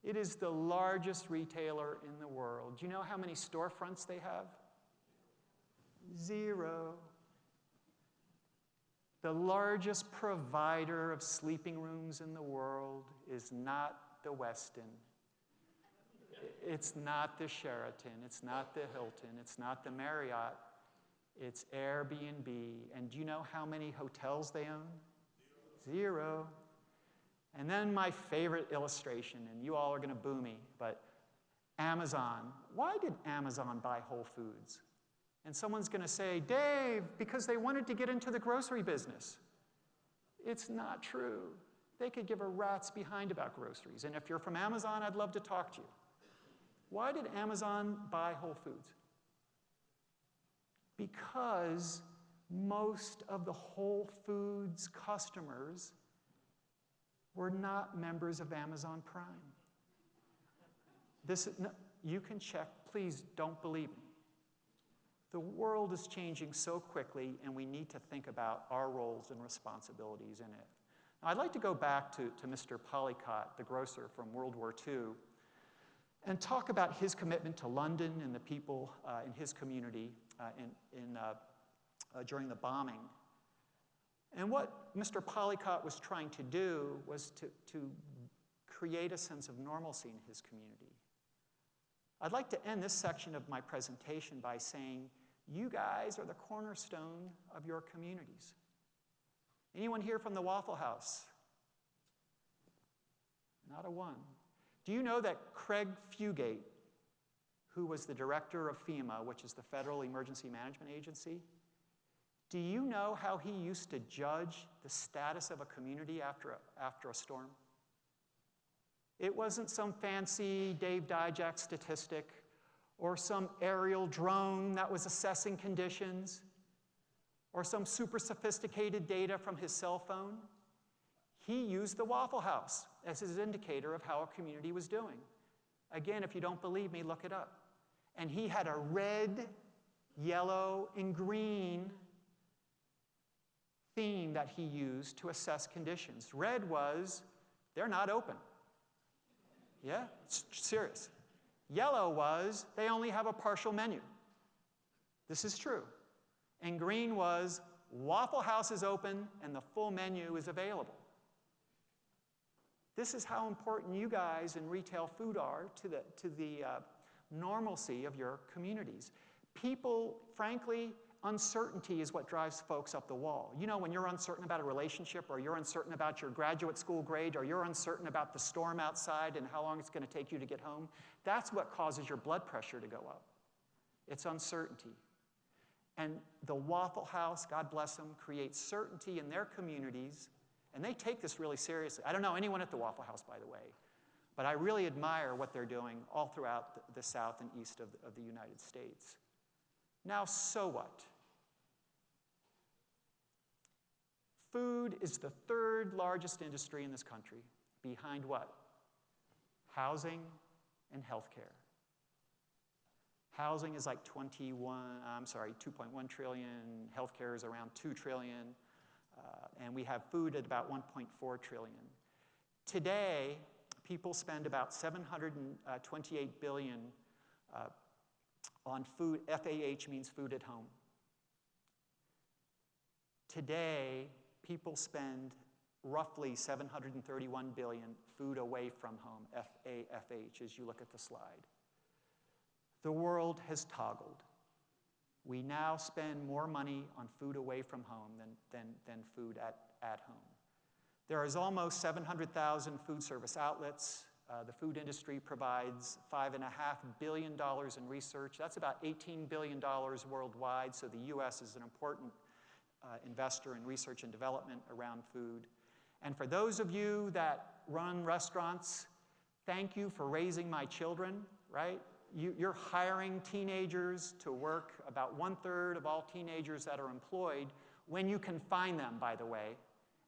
Speaker 5: It is the largest retailer in the world. Do you know how many storefronts they have? 0. The largest provider of sleeping rooms in the world is not the Westin. It's not the Sheraton. It's not the Hilton. It's not the Marriott. It's Airbnb. And do you know how many hotels they own? 0. And then my favorite illustration, and you all are going to boo me, but Amazon. Why did Amazon buy Whole Foods? And someone's going to say, Dave, because they wanted to get into the grocery business. It's not true. They could give a rat's behind about groceries. And if you're from Amazon, I'd love to talk to you. Why did Amazon buy Whole Foods? Because most of the Whole Foods customers were not members of Amazon Prime. You can check. Please don't believe me. The world is changing so quickly, and we need to think about our roles and responsibilities in it. Now, I'd like to go back to Mr. Polycott, the grocer from World War II, and talk about his commitment to London and the people in his community during the bombing. And what Mr. Polycott was trying to do was to create a sense of normalcy in his community. I'd like to end this section of my presentation by saying, you guys are the cornerstone of your communities. Anyone here from the Waffle House? Not a one. Do you know that Craig Fugate, who was the director of FEMA, which is the Federal Emergency Management Agency, do you know how he used to judge the status of a community after a storm? It wasn't some fancy Dave Dijak statistic or some aerial drone that was assessing conditions or some super sophisticated data from his cell phone. He used the Waffle House as his indicator of how a community was doing. Again, if you don't believe me, look it up. And he had a red, yellow, and green theme that he used to assess conditions. Red was, they're not open. Yeah, it's serious. Yellow was, they only have a partial menu. This is true. And green was, Waffle House is open and the full menu is available. This is how important you guys in retail food are to the normalcy of your communities. People, frankly, uncertainty is what drives folks up the wall. You know, when you're uncertain about a relationship, or you're uncertain about your graduate school grade, or you're uncertain about the storm outside and how long it's going to take you to get home, that's what causes your blood pressure to go up. It's uncertainty. And the Waffle House, God bless them, creates certainty in their communities, and they take this really seriously. I don't know anyone at the Waffle House, by the way, but I really admire what they're doing all throughout the south and east of the United States. Now, so what? Food is the third largest industry in this country, behind what? Housing and healthcare. Housing is like 2.1 trillion, healthcare is around 2 trillion, and we have food at about 1.4 trillion. Today, people spend about 728 billion on food. FAH means food at home. Today, people spend roughly 731 billion food away from home, FAFH, as you look at the slide. The world has toggled. We now spend more money on food away from home than food at home. There is almost 700,000 food service outlets. The food industry provides $5.5 billion in research. That's about $18 billion worldwide, so the US is an important investor in research and development around food. And for those of you that run restaurants, thank you for raising my children, right? You're hiring teenagers to work, about 1/3 of all teenagers that are employed, when you can find them, by the way,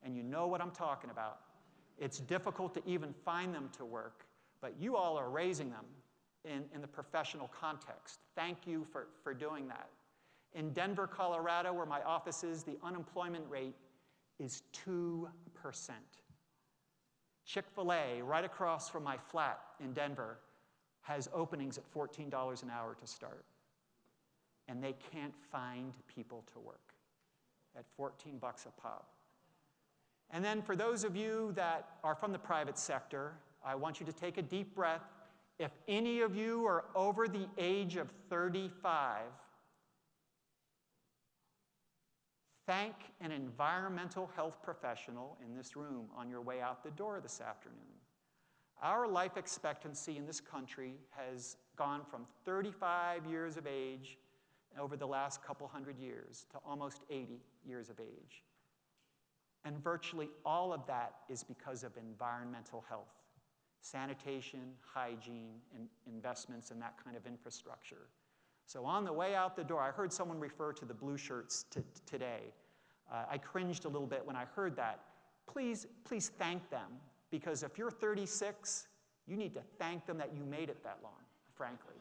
Speaker 5: and you know what I'm talking about. It's difficult to even find them to work, but you all are raising them in the professional context. Thank you for doing that. In Denver, Colorado, where my office is, the unemployment rate is 2%. Chick-fil-A, right across from my flat in Denver, has openings at $14 an hour to start. And they can't find people to work at $14 a pop. And then for those of you that are from the private sector, I want you to take a deep breath. If any of you are over the age of 35, thank an environmental health professional in this room on your way out the door this afternoon. Our life expectancy in this country has gone from 35 years of age over the last couple hundred years to almost 80 years of age. And virtually all of that is because of environmental health, sanitation, hygiene, and investments in that kind of infrastructure. So on the way out the door, I heard someone refer to the blue shirts today. I cringed a little bit when I heard that. Please thank them, because if you're 36, you need to thank them that you made it that long, frankly.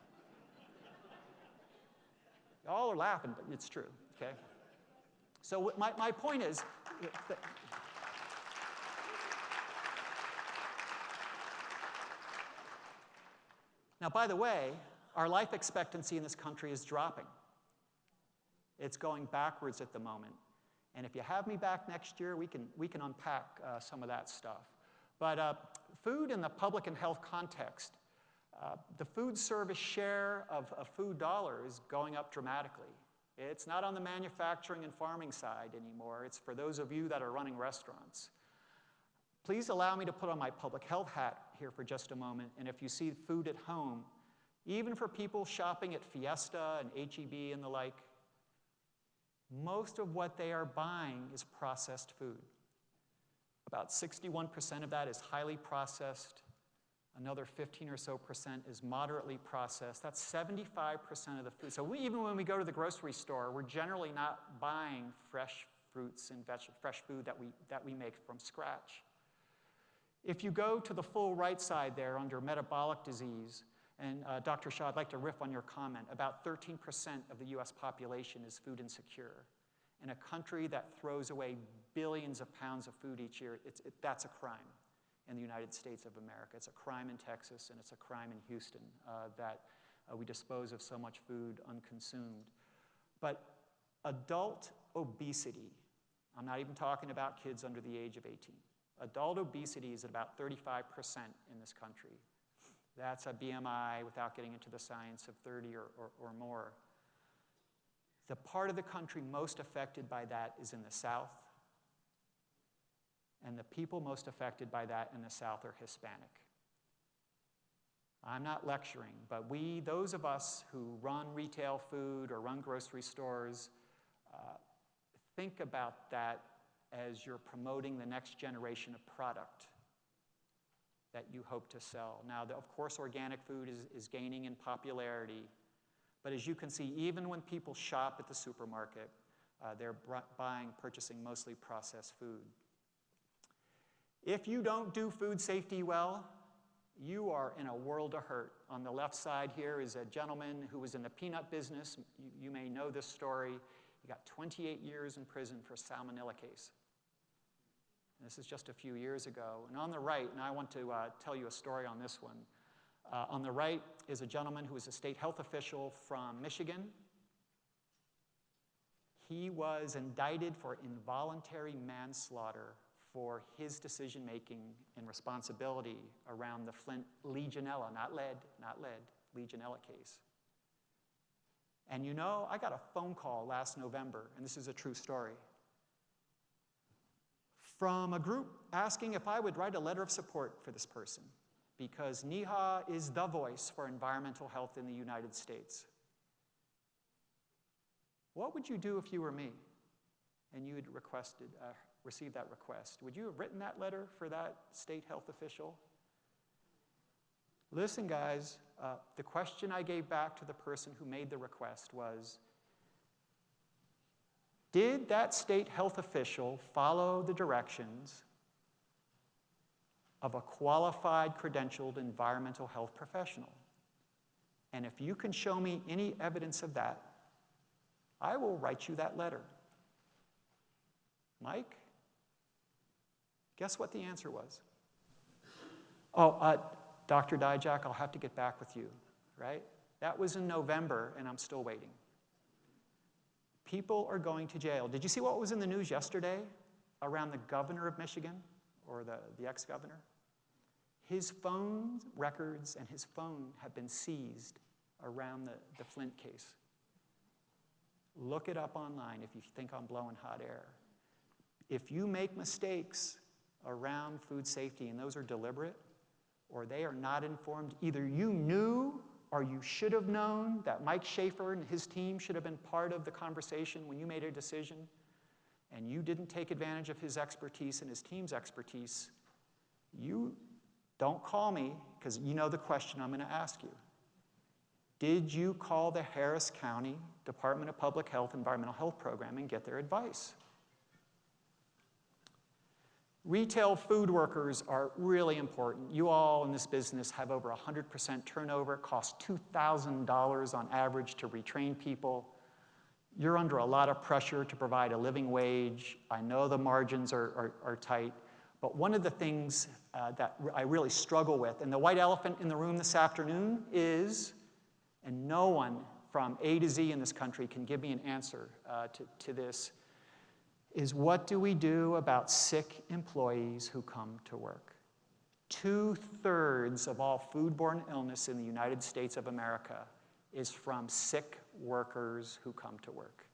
Speaker 5: Y'all are laughing, but it's true, okay? So my point is, now, by the way, our life expectancy in this country is dropping. It's going backwards at the moment. And if you have me back next year, we can unpack some of that stuff. But food in the public and health context, the food service share of food dollars is going up dramatically. It's not on the manufacturing and farming side anymore. It's for those of you that are running restaurants. Please allow me to put on my public health hat here for just a moment. And if you see food at home, even for people shopping at Fiesta and H-E-B and the like, most of what they are buying is processed food. About 61% of that is highly processed. Another 15 or so % is moderately processed. That's 75% of the food. So even when we go to the grocery store, we're generally not buying fresh fruits and fresh food that we make from scratch. If you go to the full right side there under metabolic disease, and Dr. Shaw, I'd like to riff on your comment, about 13% of the US population is food insecure. In a country that throws away billions of pounds of food each year, that's a crime in the United States of America. It's a crime in Texas, and it's a crime in Houston that we dispose of so much food unconsumed. But adult obesity, I'm not even talking about kids under the age of 18. Adult obesity is at about 35% in this country. That's a BMI, without getting into the science, of 30 or more. The part of the country most affected by that is in the South. And the people most affected by that in the South are Hispanic. I'm not lecturing, but those of us who run retail food or run grocery stores, think about that as you're promoting the next generation of product that you hope to sell. Now, of course, organic food is gaining in popularity, but as you can see, even when people shop at the supermarket, they're purchasing mostly processed food. If you don't do food safety well, you are in a world of hurt. On the left side here is a gentleman who was in the peanut business. You may know this story. He got 28 years in prison for a salmonella case. And this is just a few years ago. And on the right, and I want to tell you a story on this one. On the right is a gentleman who is a state health official from Michigan. He was indicted for involuntary manslaughter for his decision-making and responsibility around the Flint Legionella, not lead, Legionella case. And you know, I got a phone call last November, and this is a true story, from a group asking if I would write a letter of support for this person, because NEHA is the voice for environmental health in the United States. What would you do if you were me and you had received that request? Would you have written that letter for that state health official? Listen, guys, the question I gave back to the person who made the request was, did that state health official follow the directions of a qualified, credentialed environmental health professional? And if you can show me any evidence of that, I will write you that letter. Mike? Guess what the answer was? Oh, Dr. Dijak, I'll have to get back with you, right? That was in November, and I'm still waiting. People are going to jail. Did you see what was in the news yesterday around the governor of Michigan, or the ex-governor? His phone records and his phone have been seized around the Flint case. Look it up online if you think I'm blowing hot air. If you make mistakes around food safety, and those are deliberate, or they are not informed, either you knew or you should have known that Mike Schaefer and his team should have been part of the conversation when you made a decision, and you didn't take advantage of his expertise and his team's expertise, you don't call me, because you know the question I'm going to ask you. Did you call the Harris County Department of Public Health Environmental Health Program and get their advice? Retail food workers are really important. You all in this business have over 100% turnover. It costs $2,000 on average to retrain people. You're under a lot of pressure to provide a living wage. I know the margins are tight, but one of the things that I really struggle with, and the white elephant in the room this afternoon is, and no one from A to Z in this country can give me an answer to this, is what do we do about sick employees who come to work? 2/3 of all foodborne illness in the United States of America is from sick workers who come to work.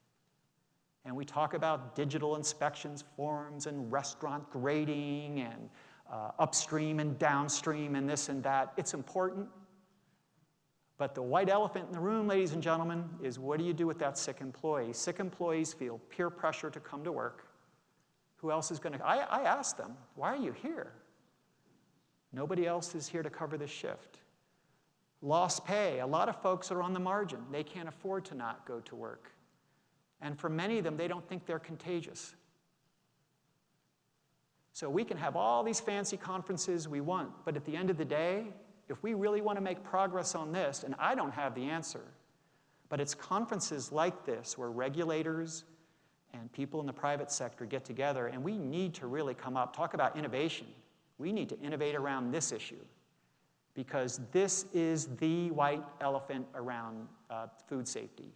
Speaker 5: And we talk about digital inspections forms and restaurant grading and upstream and downstream and this and that. It's important. But the white elephant in the room, ladies and gentlemen, is what do you do with that sick employee? Sick employees feel peer pressure to come to work. Who else is going to? I asked them, why are you here? Nobody else is here to cover this shift. Lost pay. A lot of folks are on the margin. They can't afford to not go to work. And for many of them, they don't think they're contagious. So we can have all these fancy conferences we want, but at the end of the day, if we really want to make progress on this, and I don't have the answer, but it's conferences like this where regulators and people in the private sector get together, and we need to really come up, talk about innovation. We need to innovate around this issue, because this is the white elephant around food safety.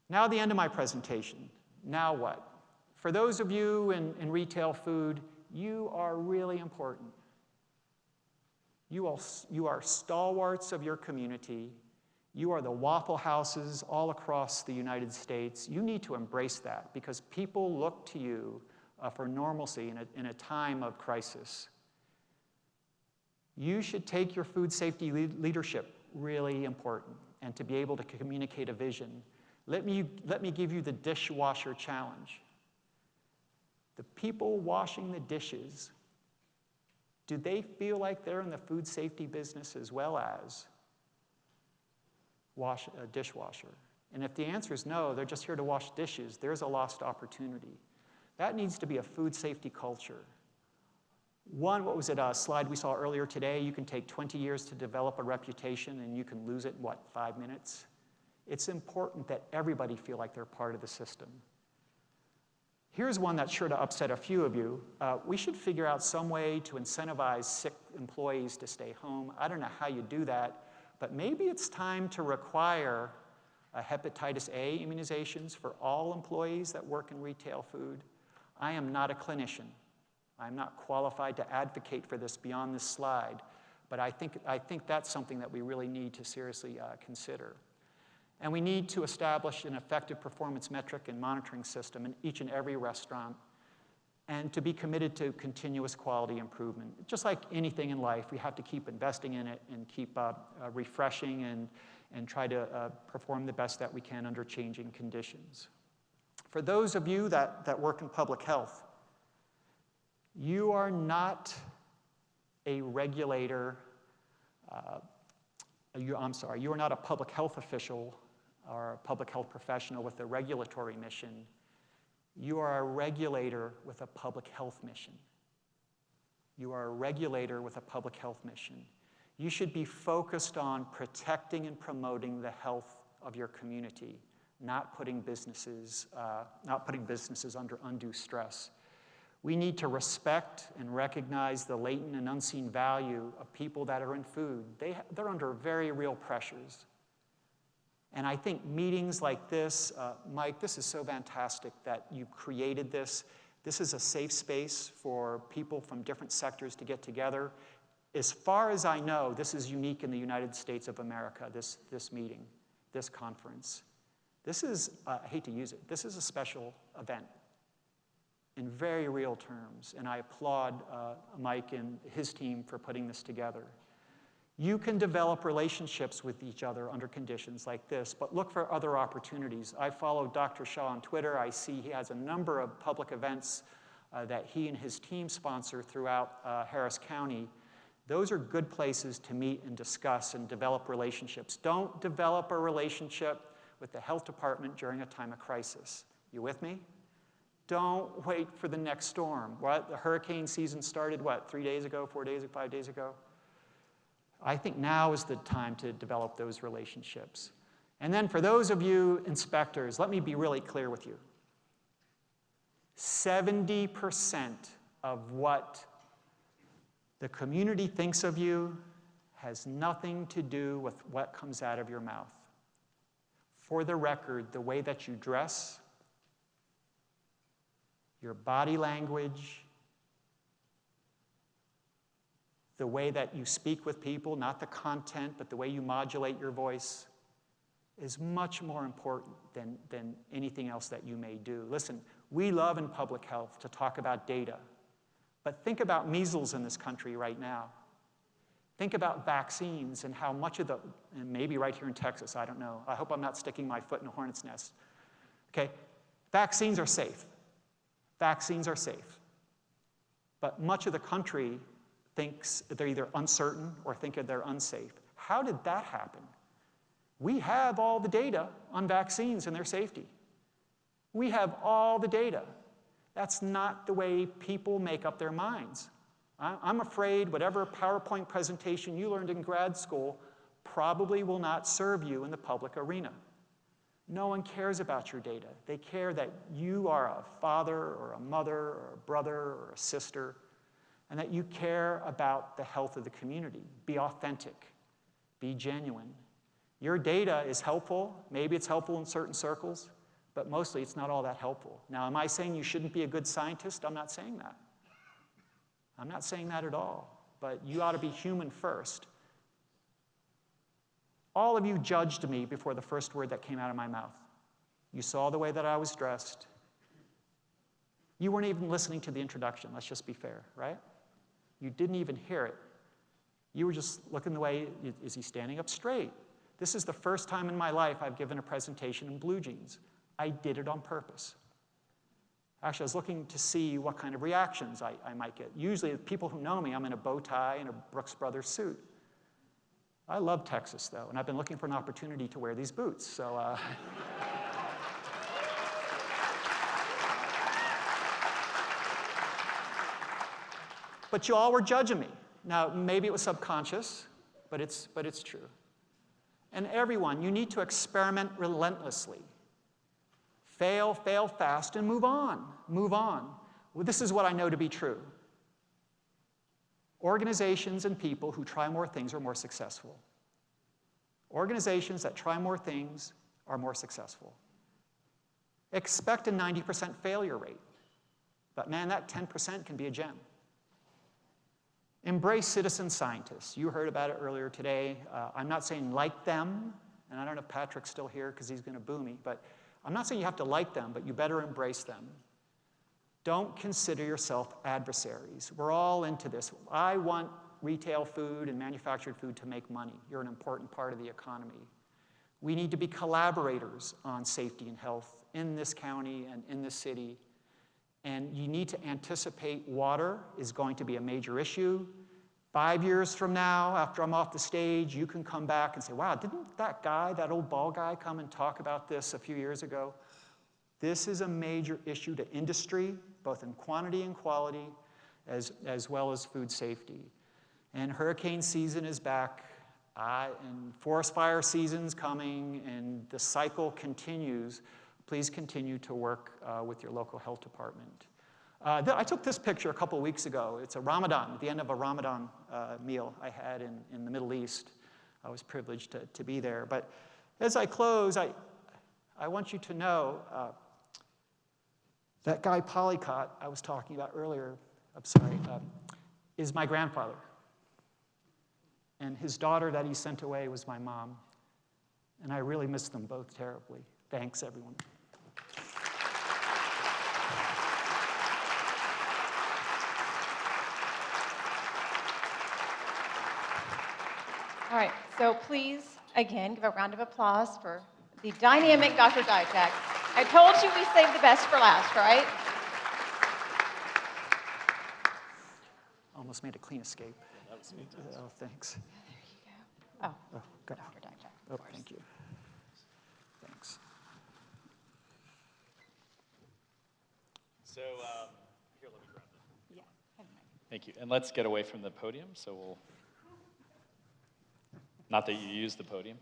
Speaker 5: Now the end of my presentation. Now what? For those of you in retail food, you are really important. You are stalwarts of your community. You are the Waffle Houses all across the United States. You need to embrace that, because people look to you for normalcy in a time of crisis. You should take your food safety leadership really important, and to be able to communicate a vision. Let me give you the dishwasher challenge. The people washing the dishes, do they feel like they're in the food safety business as well as wash a dishwasher? And if the answer is no, they're just here to wash dishes, there's a lost opportunity. That needs to be a food safety culture. One, what was it, a slide we saw earlier today? You can take 20 years to develop a reputation, and you can lose it in, what, 5 minutes? It's important that everybody feel like they're part of the system. Here's one that's sure to upset a few of you. We should figure out some way to incentivize sick employees to stay home. I don't know how you do that, but maybe it's time to require hepatitis A immunizations for all employees that work in retail food. I am not a clinician. I'm not qualified to advocate for this beyond this slide, but I think that's something that we really need to seriously consider. And we need to establish an effective performance metric and monitoring system in each and every restaurant, and to be committed to continuous quality improvement. Just like anything in life, we have to keep investing in it and keep refreshing and try to perform the best that we can under changing conditions. For those of you that work in public health, you are not a regulator, you are not a public health official or a public health professional with a regulatory mission. You are a regulator with a public health mission. You are a regulator with a public health mission. You should be focused on protecting and promoting the health of your community, not putting businesses under undue stress. We need to respect and recognize the latent and unseen value of people that are in food. They're under very real pressures. And I think meetings like this, Mike, this is so fantastic that you created this. This is a safe space for people from different sectors to get together. As far as I know, this is unique in the United States of America, this meeting, this conference. This is, I hate to use it, this is a special event in very real terms, and I applaud Mike and his team for putting this together. You can develop relationships with each other under conditions like this, but look for other opportunities. I follow Dr. Shaw on Twitter. I see he has a number of public events that he and his team sponsor throughout Harris County. Those are good places to meet and discuss and develop relationships. Don't develop a relationship with the health department during a time of crisis. You with me? Don't wait for the next storm. The hurricane season started, 3 days ago, 4 days ago, 5 days ago? I think now is the time to develop those relationships. And then for those of you inspectors, let me be really clear with you. 70% of what the community thinks of you has nothing to do with what comes out of your mouth. For the record, the way that you dress, your body language, the way that you speak with people, not the content, but the way you modulate your voice, is much more important than anything else that you may do. Listen, we love in public health to talk about data, but think about measles in this country right now. Think about vaccines and how much of and maybe right here in Texas, I don't know. I hope I'm not sticking my foot in a hornet's nest. Okay, vaccines are safe. Vaccines are safe. But much of the country thinks they're either uncertain or think they're unsafe. How did that happen? We have all the data on vaccines and their safety. We have all the data. That's not the way people make up their minds. I'm afraid whatever PowerPoint presentation you learned in grad school probably will not serve you in the public arena. No one cares about your data. They care that you are a father or a mother or a brother or a sister, and that you care about the health of the community. Be authentic. Be genuine. Your data is helpful. Maybe it's helpful in certain circles, but mostly it's not all that helpful. Now, am I saying you shouldn't be a good scientist? I'm not saying that. I'm not saying that at all, but you ought to be human first. All of you judged me before the first word that came out of my mouth. You saw the way that I was dressed. You weren't even listening to the introduction, let's just be fair, right? You didn't even hear it. You were just looking the way, is he standing up straight? This is the first time in my life I've given a presentation in blue jeans. I did it on purpose. Actually, I was looking to see what kind of reactions I might get. Usually, people who know me, I'm in a bow tie and a Brooks Brothers suit. I love Texas, though, and I've been looking for an opportunity to wear these boots, so... But you all were judging me. Now, maybe it was subconscious, but it's true. And everyone, you need to experiment relentlessly. Fail fast, and move on. Move on. Well, this is what I know to be true. Organizations and people who try more things are more successful. Organizations that try more things are more successful. Expect a 90% failure rate. But man, that 10% can be a gem. Embrace citizen scientists. You heard about it earlier today. I'm not saying like them, and I don't know if Patrick's still here because he's going to boo me, but I'm not saying you have to like them, but you better embrace them. Don't consider yourself adversaries. We're all into this. I want retail food and manufactured food to make money. You're an important part of the economy. We need to be collaborators on safety and health in this county and in this city. And you need to anticipate water is going to be a major issue. 5 years from now, after I'm off the stage, you can come back and say, wow, didn't that guy, that old bald guy, come and talk about this a few years ago? This is a major issue to industry, both in quantity and quality, as well as food safety. And hurricane season is back, and forest fire season's coming, and the cycle continues. Please continue to work with your local health department. I took this picture a couple weeks ago. It's a Ramadan, at the end of a Ramadan meal I had in the Middle East. I was privileged to be there. But as I close, I want you to know that guy Polycott I was talking about earlier, is my grandfather. And his daughter that he sent away was my mom. And I really miss them both terribly. Thanks, everyone.
Speaker 1: All right, so please, again, give a round of applause for the dynamic Dr. Dijak. I told you we saved the best for last, right?
Speaker 5: Almost made a clean escape.
Speaker 4: That was fantastic.
Speaker 5: Oh, thanks.
Speaker 1: There you go. Oh,
Speaker 5: Go.
Speaker 1: Dr. Dijak.
Speaker 5: Oh, thank you. Thanks.
Speaker 4: So, here, let me grab that.
Speaker 1: Yeah, have a mic.
Speaker 4: Thank you. And let's get away from the podium, so we'll... Not that you use the podium.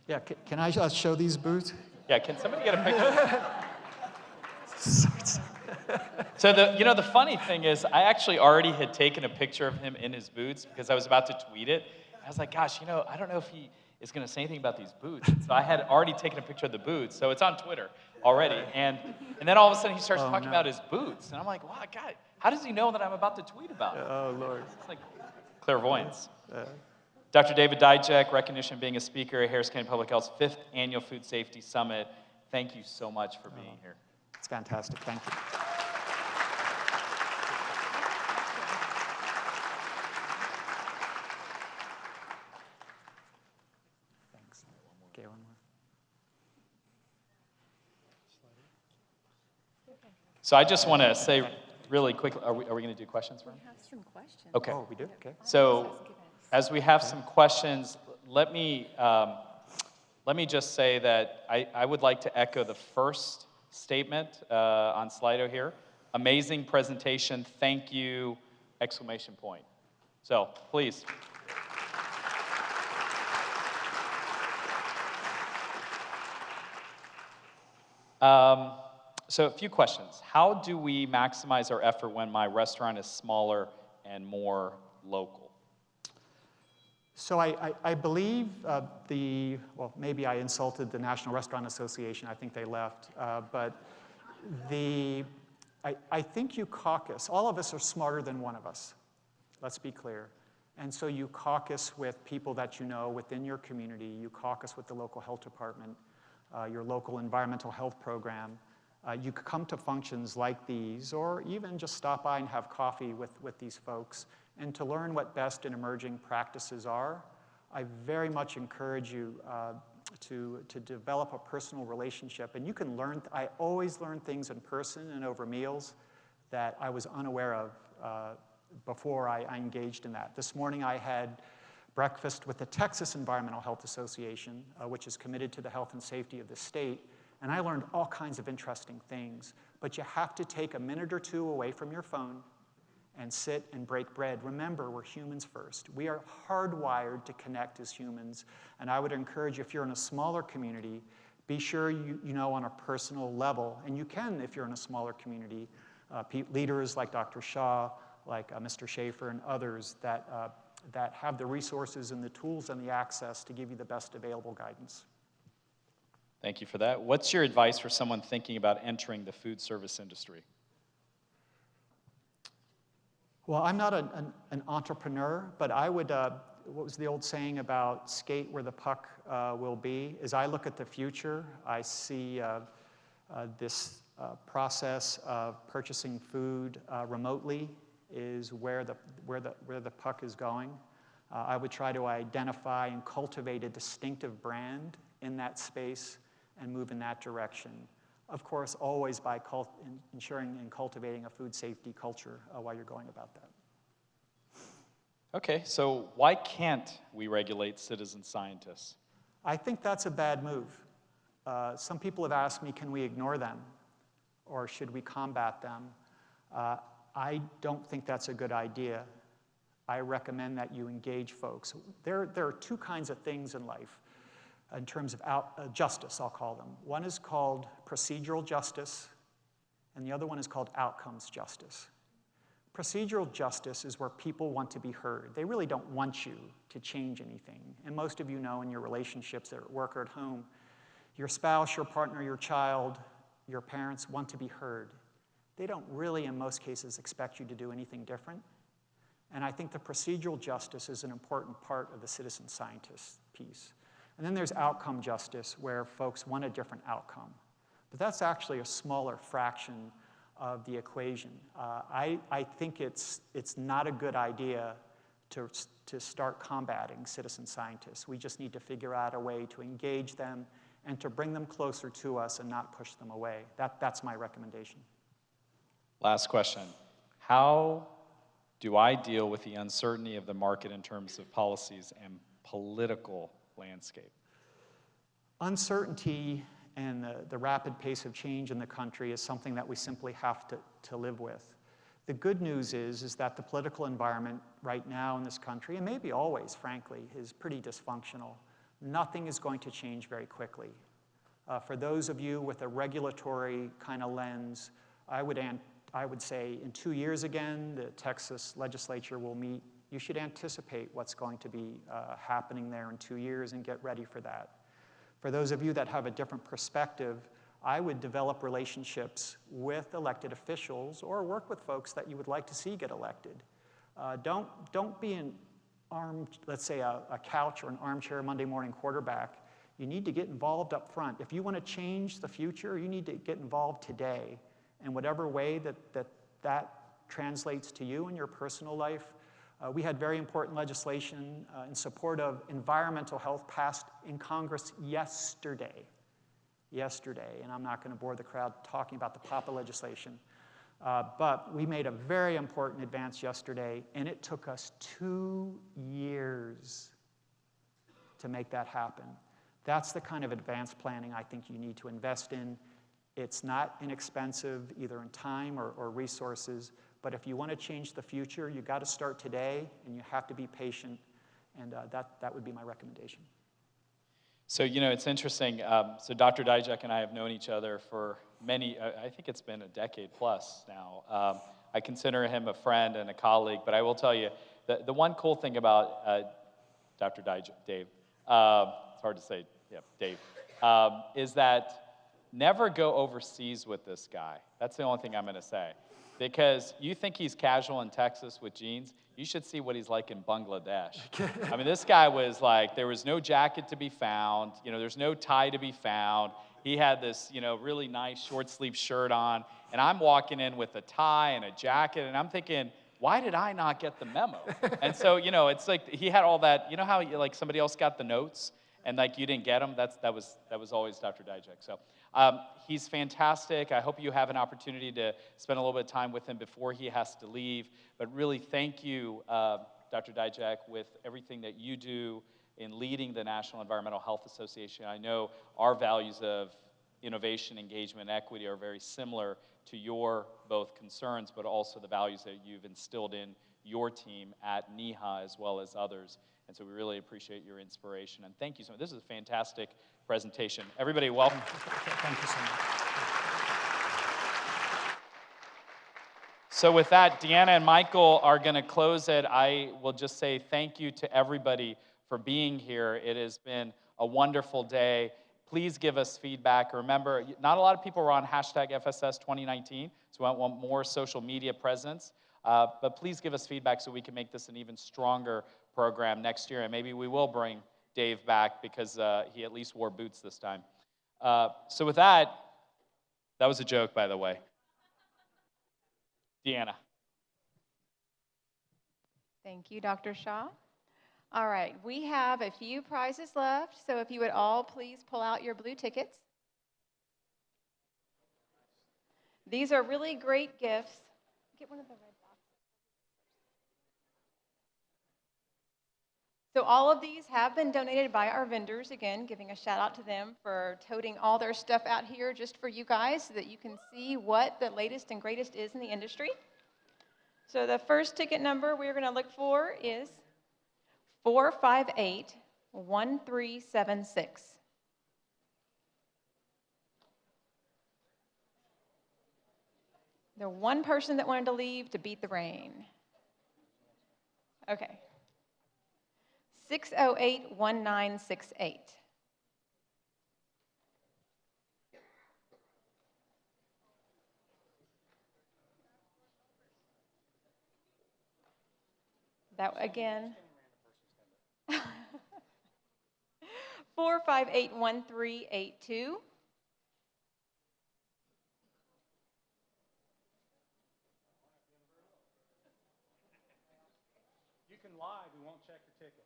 Speaker 5: Yeah, can I show these boots?
Speaker 4: Yeah, can somebody get a picture? So the funny thing is, I actually already had taken a picture of him in his boots because I was about to tweet it. I was like, gosh, I don't know if he is going to say anything about these boots. So I had already taken a picture of the boots, so it's on Twitter already. And then all of a sudden he starts talking about his boots, and I'm like, wow, God, how does he know that I'm about to tweet about it?
Speaker 5: Oh, Lord.
Speaker 4: It's like clairvoyance. Dr. David Dijak, recognition being a speaker at Harris County Public Health's 5th Annual Food Safety Summit. Thank you so much for being here.
Speaker 5: It's fantastic. Thank you. Thanks. Okay, one more.
Speaker 4: So I just want to say really quickly, are we going to do questions for him?
Speaker 1: We have some questions.
Speaker 4: Okay.
Speaker 5: Oh, we do? Okay.
Speaker 4: So as we have some questions, let me just say that I would like to echo the first statement on Slido here. Amazing presentation, thank you, exclamation point. So, please. So a few questions. How do we maximize our effort when my restaurant is smaller and more local?
Speaker 5: So I believe well, maybe I insulted the National Restaurant Association. I think they left. But I think you caucus. All of us are smarter than one of us. Let's be clear. And so you caucus with people that you know within your community. You caucus with the local health department, your local environmental health program. You could come to functions like these, or even just stop by and have coffee with these folks. And to learn what best and emerging practices are, I very much encourage you to develop a personal relationship. And you can learn, I always learn things in person and over meals that I was unaware of before I engaged in that. This morning I had breakfast with the Texas Environmental Health Association, which is committed to the health and safety of the state. And I learned all kinds of interesting things. But you have to take a minute or two away from your phone and sit and break bread. Remember, we're humans first. We are hardwired to connect as humans. And I would encourage you, if you're in a smaller community, be sure you know on a personal level, and you can if you're in a smaller community, leaders like Dr. Shaw, like Mr. Schaefer and others that have the resources and the tools and the access to give you the best available guidance.
Speaker 4: Thank you for that. What's your advice for someone thinking about entering the food service industry?
Speaker 5: Well, I'm not an entrepreneur, but I would, what was the old saying about skate where the puck will be? As I look at the future, I see this process of purchasing food remotely is where the puck is going. I would try to identify and cultivate a distinctive brand in that space and move in that direction. Of course, always by ensuring and cultivating a food safety culture while you're going about that.
Speaker 4: Okay, so why can't we regulate citizen scientists?
Speaker 5: I think that's a bad move. Some people have asked me, can we ignore them? Or should we combat them? I don't think that's a good idea. I recommend that you engage folks. There are two kinds of things in life in terms of justice, I'll call them. One is called procedural justice, and the other one is called outcomes justice. Procedural justice is where people want to be heard. They really don't want you to change anything. And most of you know in your relationships at work or at home, your spouse, your partner, your child, your parents want to be heard. They don't really, in most cases, expect you to do anything different. And I think the procedural justice is an important part of the citizen scientist piece. And then there's outcome justice, where folks want a different outcome. But that's actually a smaller fraction of the equation. I think it's not a good idea to start combating citizen scientists. We just need to figure out a way to engage them and to bring them closer to us and not push them away. That's my recommendation.
Speaker 4: Last question. How do I deal with the uncertainty of the market in terms of policies and political landscape?
Speaker 5: Uncertainty and the rapid pace of change in the country is something that we simply have to live with. The good news is that the political environment right now in this country, and maybe always, frankly, is pretty dysfunctional. Nothing is going to change very quickly. For those of you with a regulatory kind of lens, I would say in 2 years again, the Texas legislature will meet. You should anticipate what's going to be happening there in 2 years and get ready for that. For those of you that have a different perspective, I would develop relationships with elected officials or work with folks that you would like to see get elected. Don't be an let's say a couch or an armchair Monday morning quarterback. You need to get involved up front. If you want to change the future, you need to get involved today. In whatever way that translates to you in your personal life. We had very important legislation in support of environmental health passed in Congress yesterday, and I'm not going to bore the crowd talking about the PAPA legislation, but we made a very important advance yesterday, and it took us 2 years to make that happen. That's the kind of advanced planning I think you need to invest in. It's not inexpensive, either in time or resources, but if you want to change the future, you've got to start today, and you have to be patient, and that would be my recommendation.
Speaker 4: So, it's interesting. So Dr. Dijak and I have known each other for many, I think it's been a decade plus now. I consider him a friend and a colleague, but I will tell you, the one cool thing about Dr. Dijak, Dave, it's hard to say, yeah, Dave, is that never go overseas with this guy. That's the only thing I'm going to say. Because you think he's casual in Texas with jeans, you should see what he's like in Bangladesh. I mean, this guy was like, there was no jacket to be found, there's no tie to be found. He had this, really nice short sleeve shirt on, and I'm walking in with a tie and a jacket, and I'm thinking, why did I not get the memo? And so, it's like he had all that, how like somebody else got the notes, and like you didn't get them? That was always Dr. Dijak. So he's fantastic. I hope you have an opportunity to spend a little bit of time with him before he has to leave. But really, thank you, Dr. Dijak, with everything that you do in leading the National Environmental Health Association. I know our values of innovation, engagement, and equity are very similar to your both concerns, but also the values that you've instilled in your team at NEHA as well as others. And so we really appreciate your inspiration. And thank you so much. This is a fantastic presentation. Everybody, welcome.
Speaker 5: Thank you so much.
Speaker 4: So with that, Deanna and Michael are going to close it. I will just say thank you to everybody for being here. It has been a wonderful day. Please give us feedback. Remember, not a lot of people were on hashtag FSS2019, so I want more social media presence. But please give us feedback so we can make this an even stronger program next year, and maybe we will bring Dave back because he at least wore boots this time. So with that was a joke, by the way. Deanna.
Speaker 1: Thank you, Dr. Shaw. All right, we have a few prizes left, so if you would all please pull out your blue tickets. These are really great gifts. Get one of the red boxes. So all of these have been donated by our vendors, again, giving a shout out to them for toting all their stuff out here just for you guys so that you can see what the latest and greatest is in the industry. So the first ticket number we're going to look for is 458-1376. The one person that wanted to leave to beat the rain. Okay. 608-1968. That again. 458-1382.
Speaker 5: You can lie, we won't check your ticket.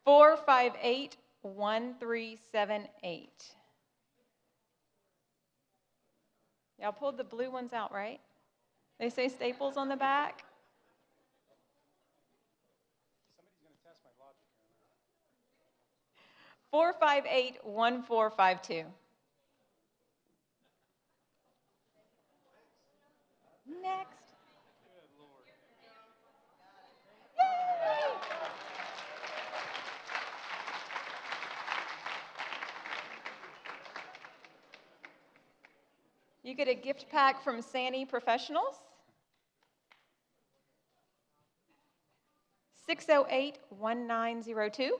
Speaker 1: 458-1378. Y'all pulled the blue ones out, right? They say Staples on the back.
Speaker 5: Somebody's going to test my logic here.
Speaker 1: 458-1452. Next.
Speaker 5: Good Lord.
Speaker 1: Yay! You get a gift pack from Sani Professionals. 608-1902.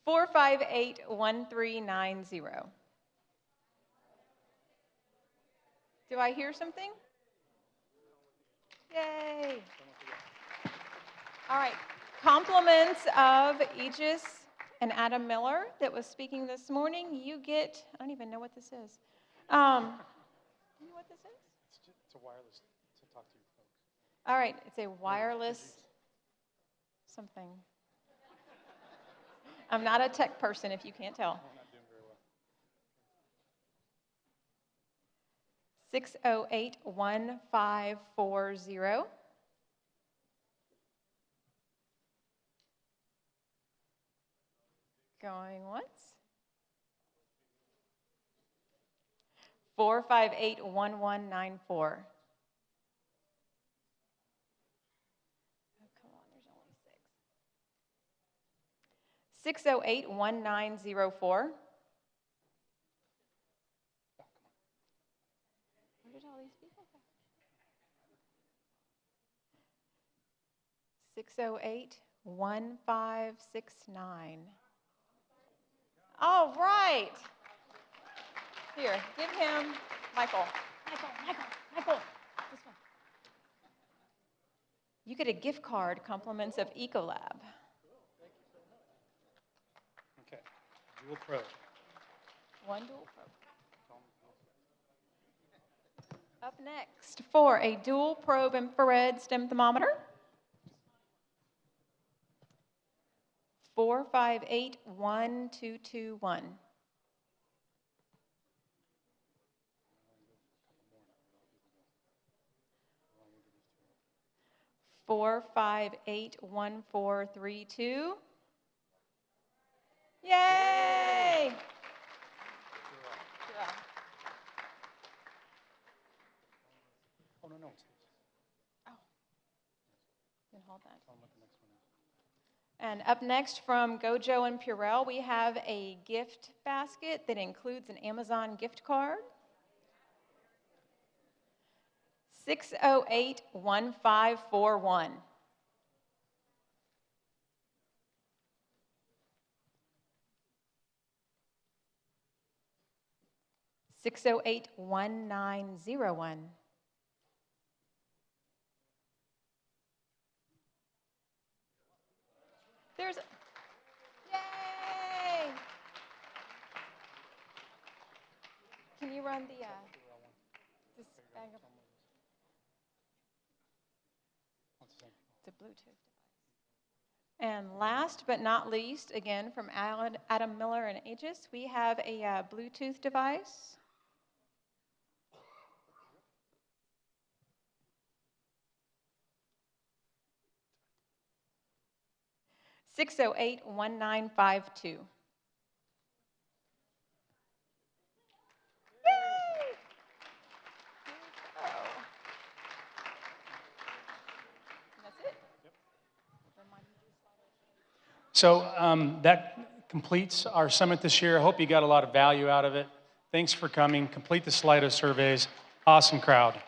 Speaker 1: 458-1390. Do I hear something? Yay. All right. Compliments of Aegis and Adam Miller that was speaking this morning. You get, I don't even know what this is. You know what this is?
Speaker 5: It's a wireless to talk to your folks.
Speaker 1: All right. It's a wireless something. I'm not a tech person, if you can't tell.
Speaker 5: I'm not doing very well.
Speaker 1: 608-1540. Going once. 458-1194. 608-1904. Where did all these people go? 608-1569. All right. Here, give him Michael. Michael. This one. You get a gift card, compliments of Ecolab.
Speaker 5: Okay, dual probe.
Speaker 1: One dual probe. Up next for a dual probe infrared stem thermometer. 458-1221. 458-1432. Yay!
Speaker 5: Oh, no.
Speaker 1: Oh, you can hold that.
Speaker 5: Tell them what the next one is.
Speaker 1: And up next from Gojo and Purell, we have a gift basket that includes an Amazon gift card. 608-1541. 608-1901. There's, yay! Can you run the, this bag of, it's a Bluetooth device. And last but not least, again from Adam Miller and Aegis, we have a Bluetooth device. (608-1952).
Speaker 6: So that completes our summit this year. I hope you got a lot of value out of it. Thanks for coming. Complete the Slido surveys. Awesome crowd.